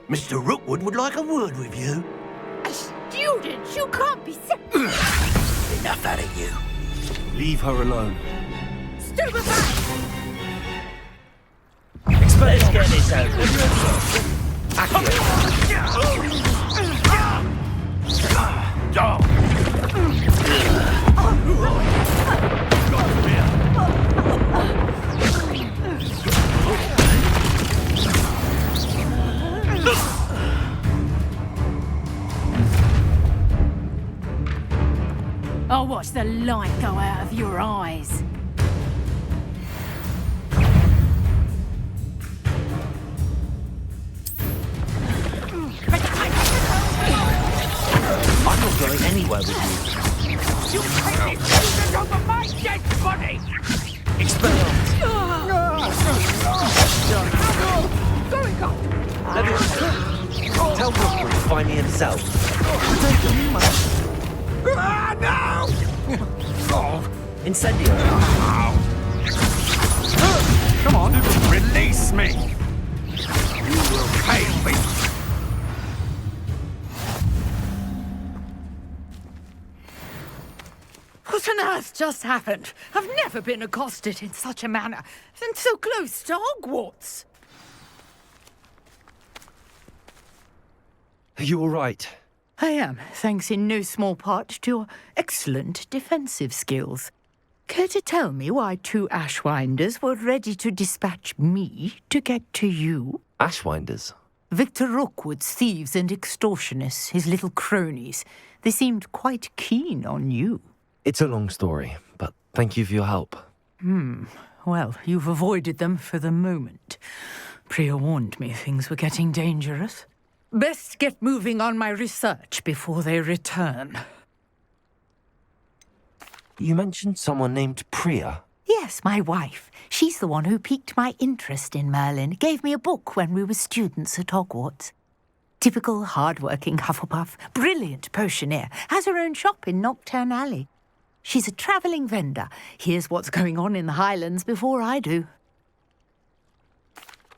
Mr. Rookwood would like a word with you. A student? You can't be sick. Enough out of you. Leave her alone. Stupefy! Let's get this over. I'll watch the light go out of your eyes. I'm not going anywhere with you. You crazy student over my dead body! Expelliarmus! Going up! Tell Rookwood to find me himself. No! Incendio! Come on, release me! You will pay me! What on earth just happened? I've never been accosted in such a manner, and so close to Hogwarts. Are you all right? I am, thanks in no small part to your excellent defensive skills. Care to tell me why 2 Ashwinders were ready to dispatch me to get to you? Ashwinders? Victor Rookwood's thieves and extortionists, his little cronies. They seemed quite keen on you. It's a long story, but thank you for your help. Well, you've avoided them for the moment. Priya warned me things were getting dangerous. Best get moving on my research before they return. You mentioned someone named Priya. Yes, my wife. She's the one who piqued my interest in Merlin. Gave me a book when we were students at Hogwarts. Typical hard-working Hufflepuff. Brilliant potioneer. Has her own shop in Knockturn Alley. She's a travelling vendor. Hears what's going on in the Highlands before I do.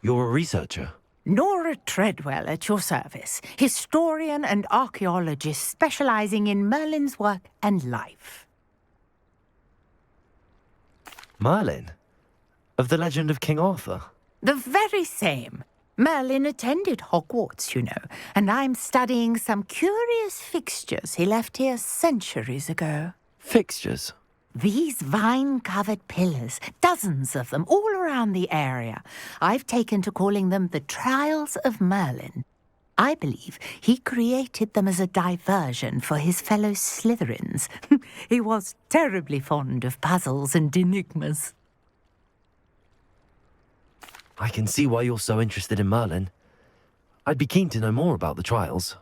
You're a researcher? Nora Treadwell at your service. Historian and archaeologist specialising in Merlin's work and life. Merlin? Of the legend of King Arthur? The very same. Merlin attended Hogwarts, you know, and I'm studying some curious fixtures he left here centuries ago. Fixtures? These vine-covered pillars, dozens of them, all around the area. I've taken to calling them the Trials of Merlin. I believe he created them as a diversion for his fellow Slytherins. He was terribly fond of puzzles and enigmas. I can see why you're so interested in Merlin. I'd be keen to know more about the trials.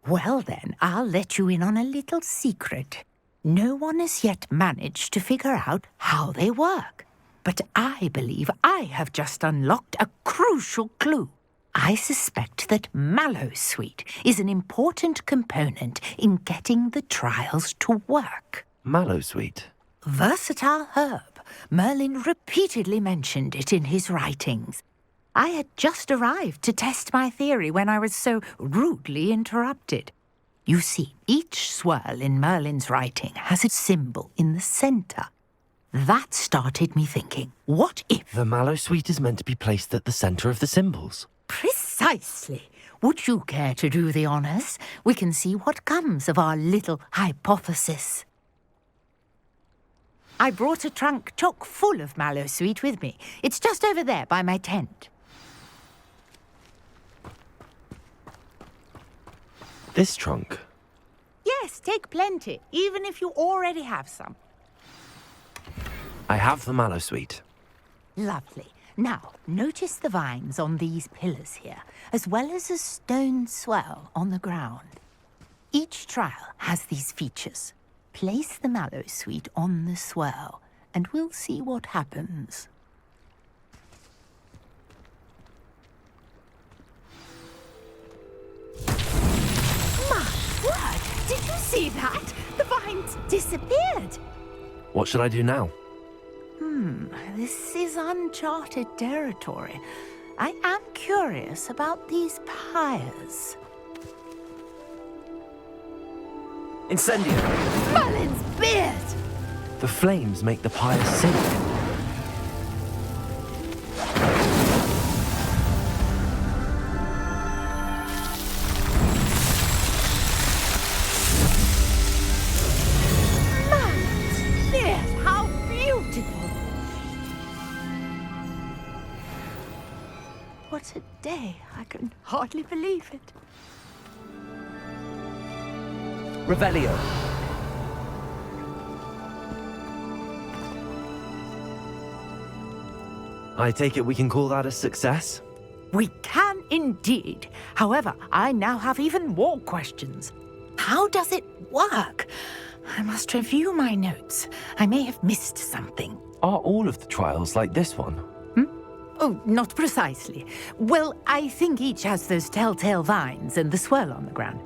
Well then, I'll let you in on a little secret. No one has yet managed to figure out how they work. But I believe I have just unlocked a crucial clue. I suspect that Mallowsweet is an important component in getting the trials to work. Mallowsweet? Versatile herb. Merlin repeatedly mentioned it in his writings. I had just arrived to test my theory when I was so rudely interrupted. You see, each swirl in Merlin's writing has a symbol in the centre. That started me thinking, what if... The Mallowsweet is meant to be placed at the centre of the symbols. Precisely. Would you care to do the honours? We can see what comes of our little hypothesis. I brought a trunk chock full of Mallowsweet with me. It's just over there by my tent. This trunk? Yes, take plenty, even if you already have some. I have the Mallowsweet. Lovely. Now, notice the vines on these pillars here, as well as a stone swell on the ground. Each trial has these features. Place the Mallowsweet on the swell, and we'll see what happens. My word! Did you see that? The vines disappeared! What should I do now? This is uncharted territory. I am curious about these pyres. Incendio! Merlin's beard! The flames make the pyre sink. Merlin's beard! How beautiful! What a day. I can hardly believe it. Revelio. I take it we can call that a success? We can indeed. However, I now have even more questions. How does it work? I must review my notes. I may have missed something. Are all of the trials like this one? Oh, not precisely. Well, I think each has those telltale vines and the swirl on the ground.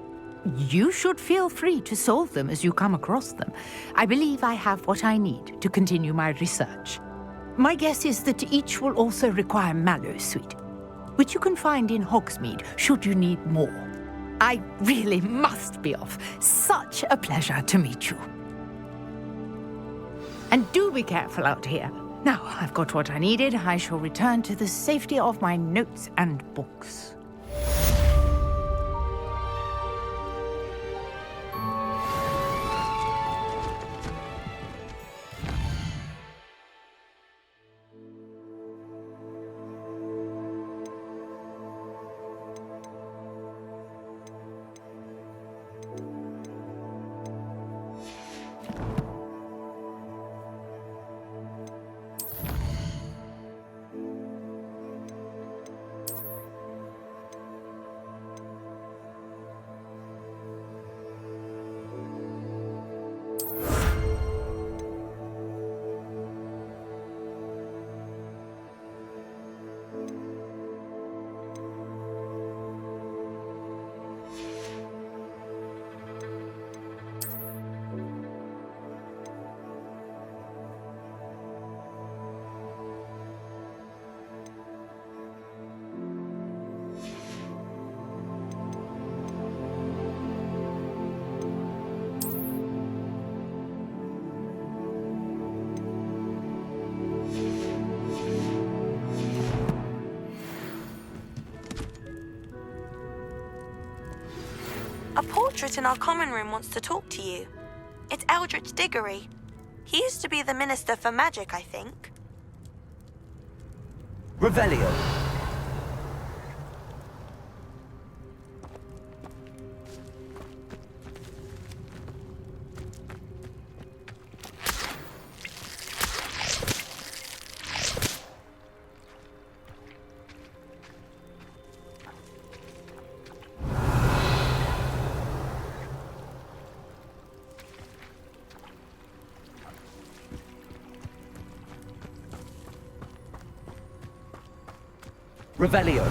You should feel free to solve them as you come across them. I believe I have what I need to continue my research. My guess is that each will also require Mallowsweet, which you can find in Hogsmeade should you need more. I really must be off. Such a pleasure to meet you. And do be careful out here. Now I've got what I needed, I shall return to the safety of my notes and books. portrait in our common room wants to talk to you. It's Eldritch Diggory. He used to be the Minister for Magic, I think. Revelio. Revelio.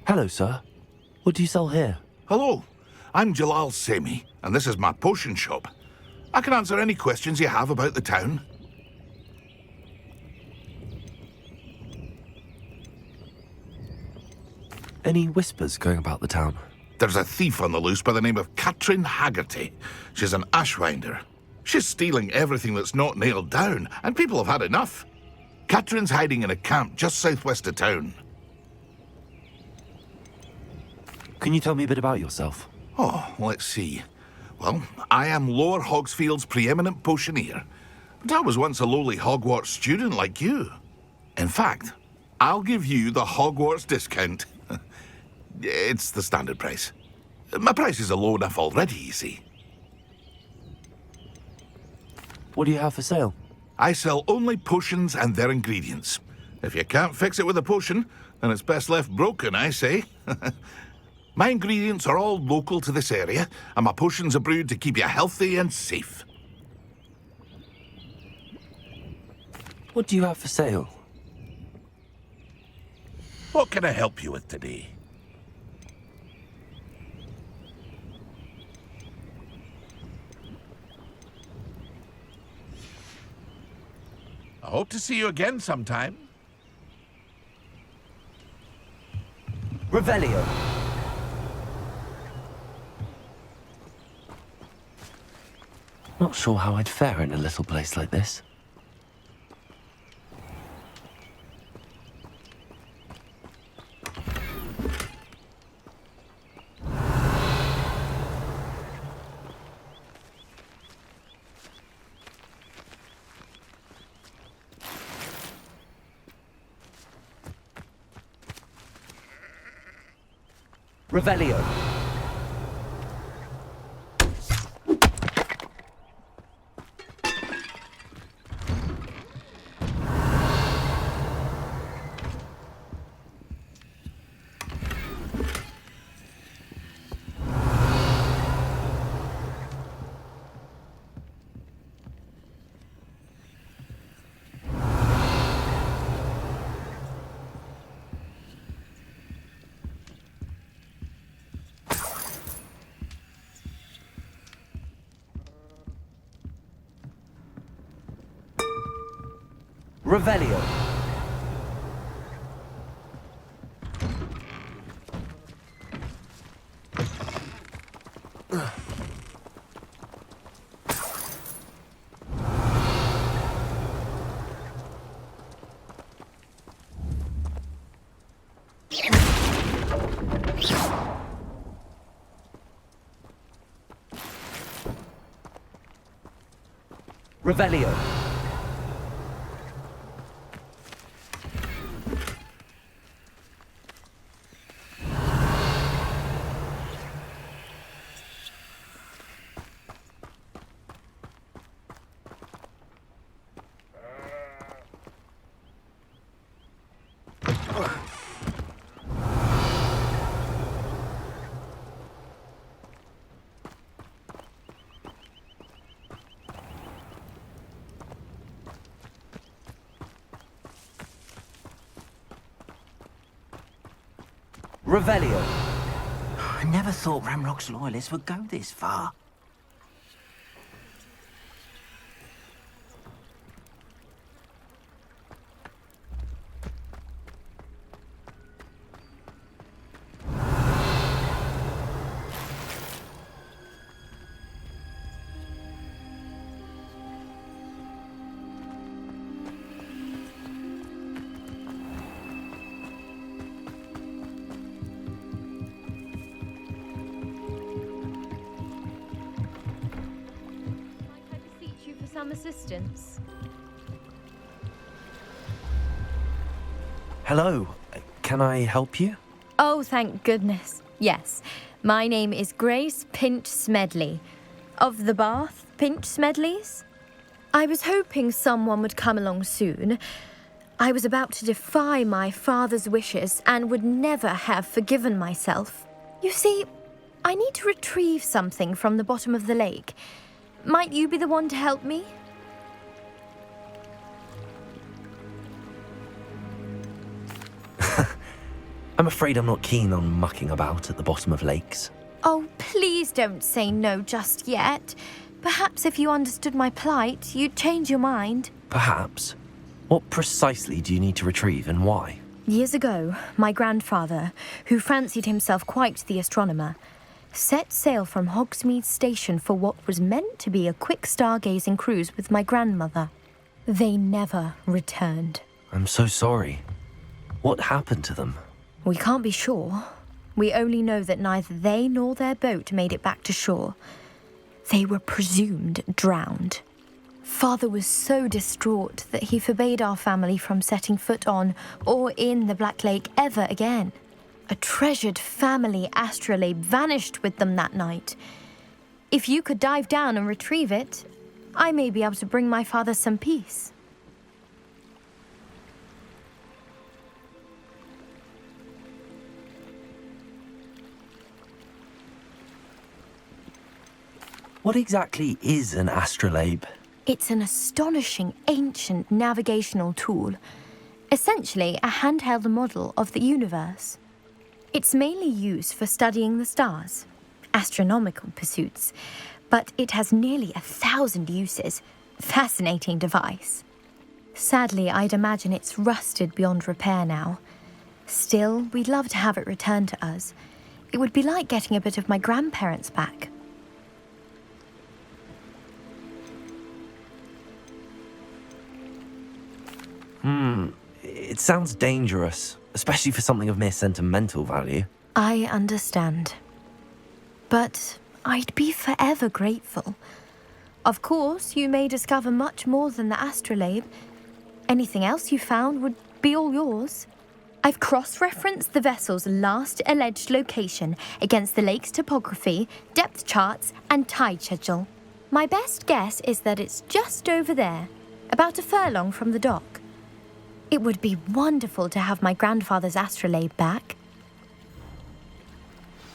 Hello, sir. What do you sell here? Hello, I'm Jalal Semi, and this is my potion shop. I can answer any questions you have about the town. Any whispers going about the town? There's a thief on the loose by the name of Katrin Haggerty. She's an ashwinder. She's stealing everything that's not nailed down, and people have had enough. Katrin's hiding in a camp just southwest of town. Can you tell me a bit about yourself? Oh, let's see. Well, I am Lower Hogsfield's preeminent potioneer. But I was once a lowly Hogwarts student like you. In fact, I'll give you the Hogwarts discount. It's the standard price. My prices are low enough already, you see. What do you have for sale? I sell only potions and their ingredients. If you can't fix it with a potion, then it's best left broken, I say. My ingredients are all local to this area, and my potions are brewed to keep you healthy and safe. What do you have for sale? What can I help you with today? I hope to see you again sometime. Revelio. Not sure how I'd fare in a little place like this. Revelio. Revelio. Revelio. Revelio. I never thought Ramrock's loyalists would go this far. Some assistance. Hello. Can I help you? Oh, thank goodness. Yes. My name is Grace Pinch Smedley. Of the Bath Pinch Smedleys? I was hoping someone would come along soon. I was about to defy my father's wishes and would never have forgiven myself. You see, I need to retrieve something from the bottom of the lake. Might you be the one to help me? I'm afraid I'm not keen on mucking about at the bottom of lakes. Oh, please don't say no just yet. Perhaps if you understood my plight, you'd change your mind. Perhaps. What precisely do you need to retrieve and why? Years ago, my grandfather, who fancied himself quite the astronomer, set sail from Hogsmeade Station for what was meant to be a quick stargazing cruise with my grandmother. They never returned. I'm so sorry. What happened to them? We can't be sure. We only know that neither they nor their boat made it back to shore. They were presumed drowned. Father was so distraught that he forbade our family from setting foot on or in the Black Lake ever again. A treasured family astrolabe vanished with them that night. If you could dive down and retrieve it, I may be able to bring my father some peace. What exactly is an astrolabe? It's an astonishing ancient navigational tool, essentially a handheld model of the universe. It's mainly used for studying the stars, astronomical pursuits, but it has nearly 1,000 uses. Fascinating device. Sadly, I'd imagine it's rusted beyond repair now. Still, we'd love to have it returned to us. It would be like getting a bit of my grandparents back. It sounds dangerous, especially for something of mere sentimental value. I understand. But I'd be forever grateful. Of course, you may discover much more than the astrolabe. Anything else you found would be all yours. I've cross-referenced the vessel's last alleged location against the lake's topography, depth charts, and tide schedule. My best guess is that it's just over there, about a furlong from the dock. It would be wonderful to have my grandfather's astrolabe back.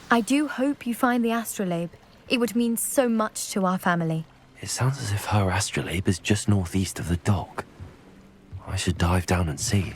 I do hope you find the astrolabe. It would mean so much to our family. It sounds as if her astrolabe is just northeast of the dock. I should dive down and see.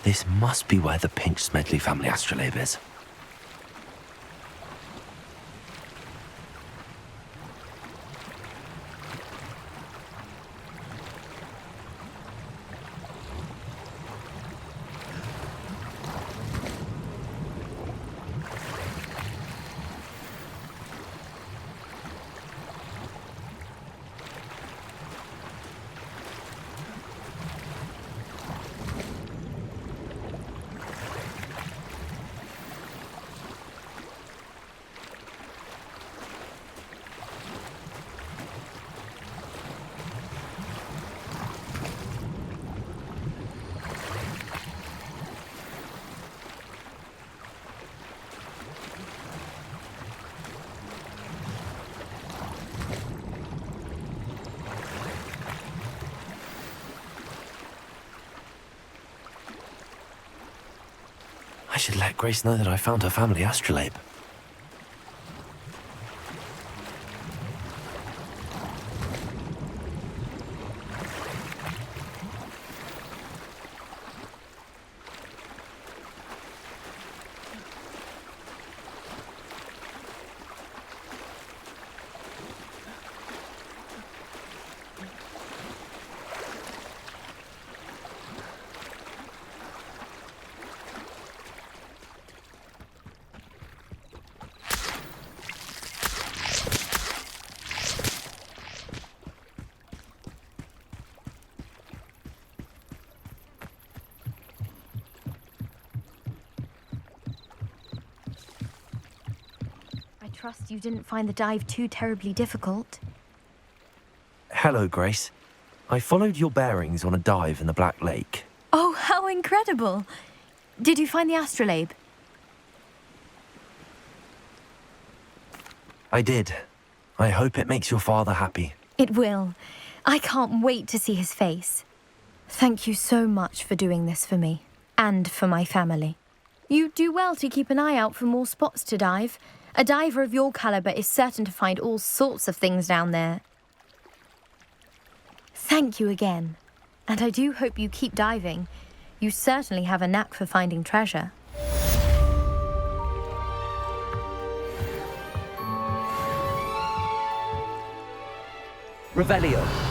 This must be where the Pinch Smedley family astrolabe is. I should let Grace know that I found her family astrolabe. I trust you didn't find the dive too terribly difficult. Hello, Grace. I followed your bearings on a dive in the Black Lake. Oh, how incredible! Did you find the astrolabe? I did. I hope it makes your father happy. It will. I can't wait to see his face. Thank you so much for doing this for me, and for my family. You do well to keep an eye out for more spots to dive. A diver of your caliber is certain to find all sorts of things down there. Thank you again. And I do hope you keep diving. You certainly have a knack for finding treasure. Revelio.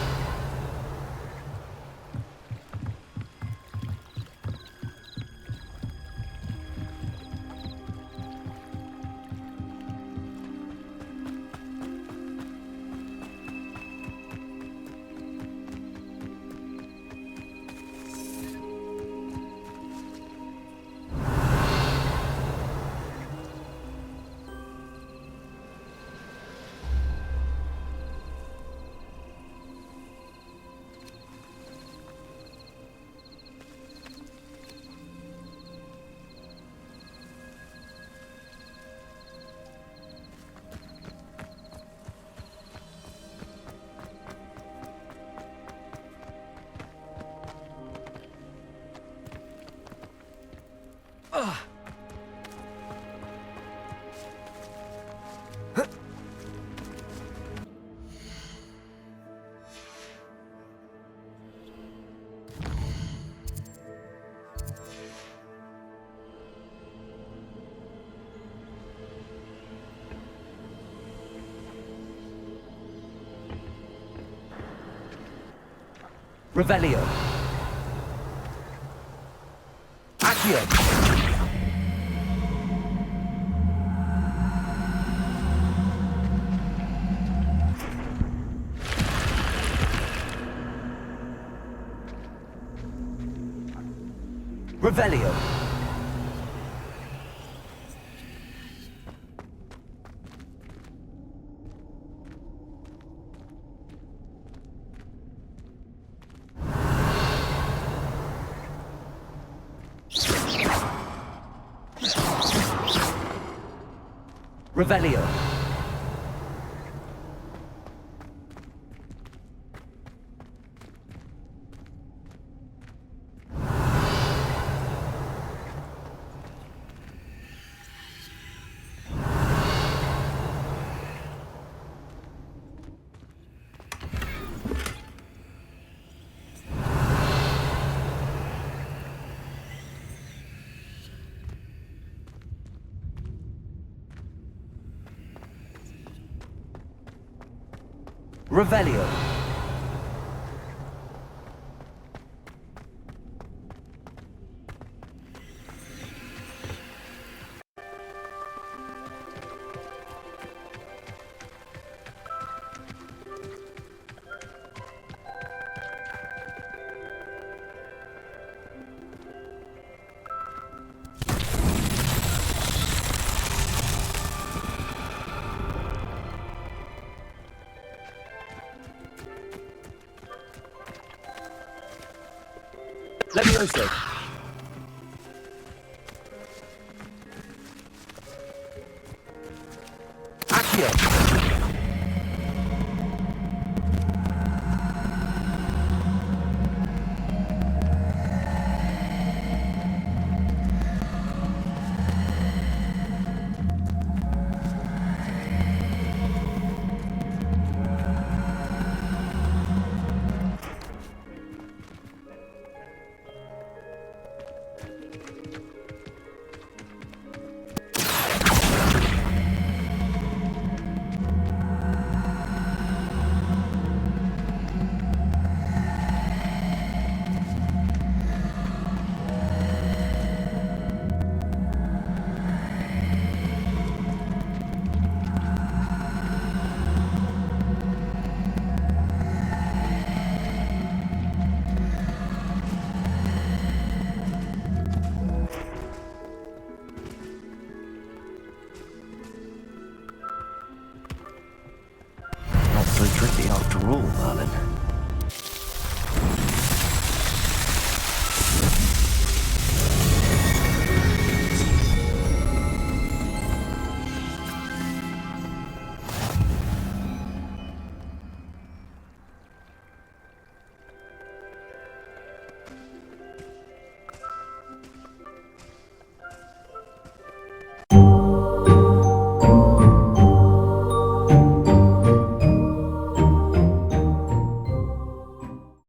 Revelio. Accio. Revelio. Revelio. Revelio. Levioso. Accio. pretty after all, Merlin.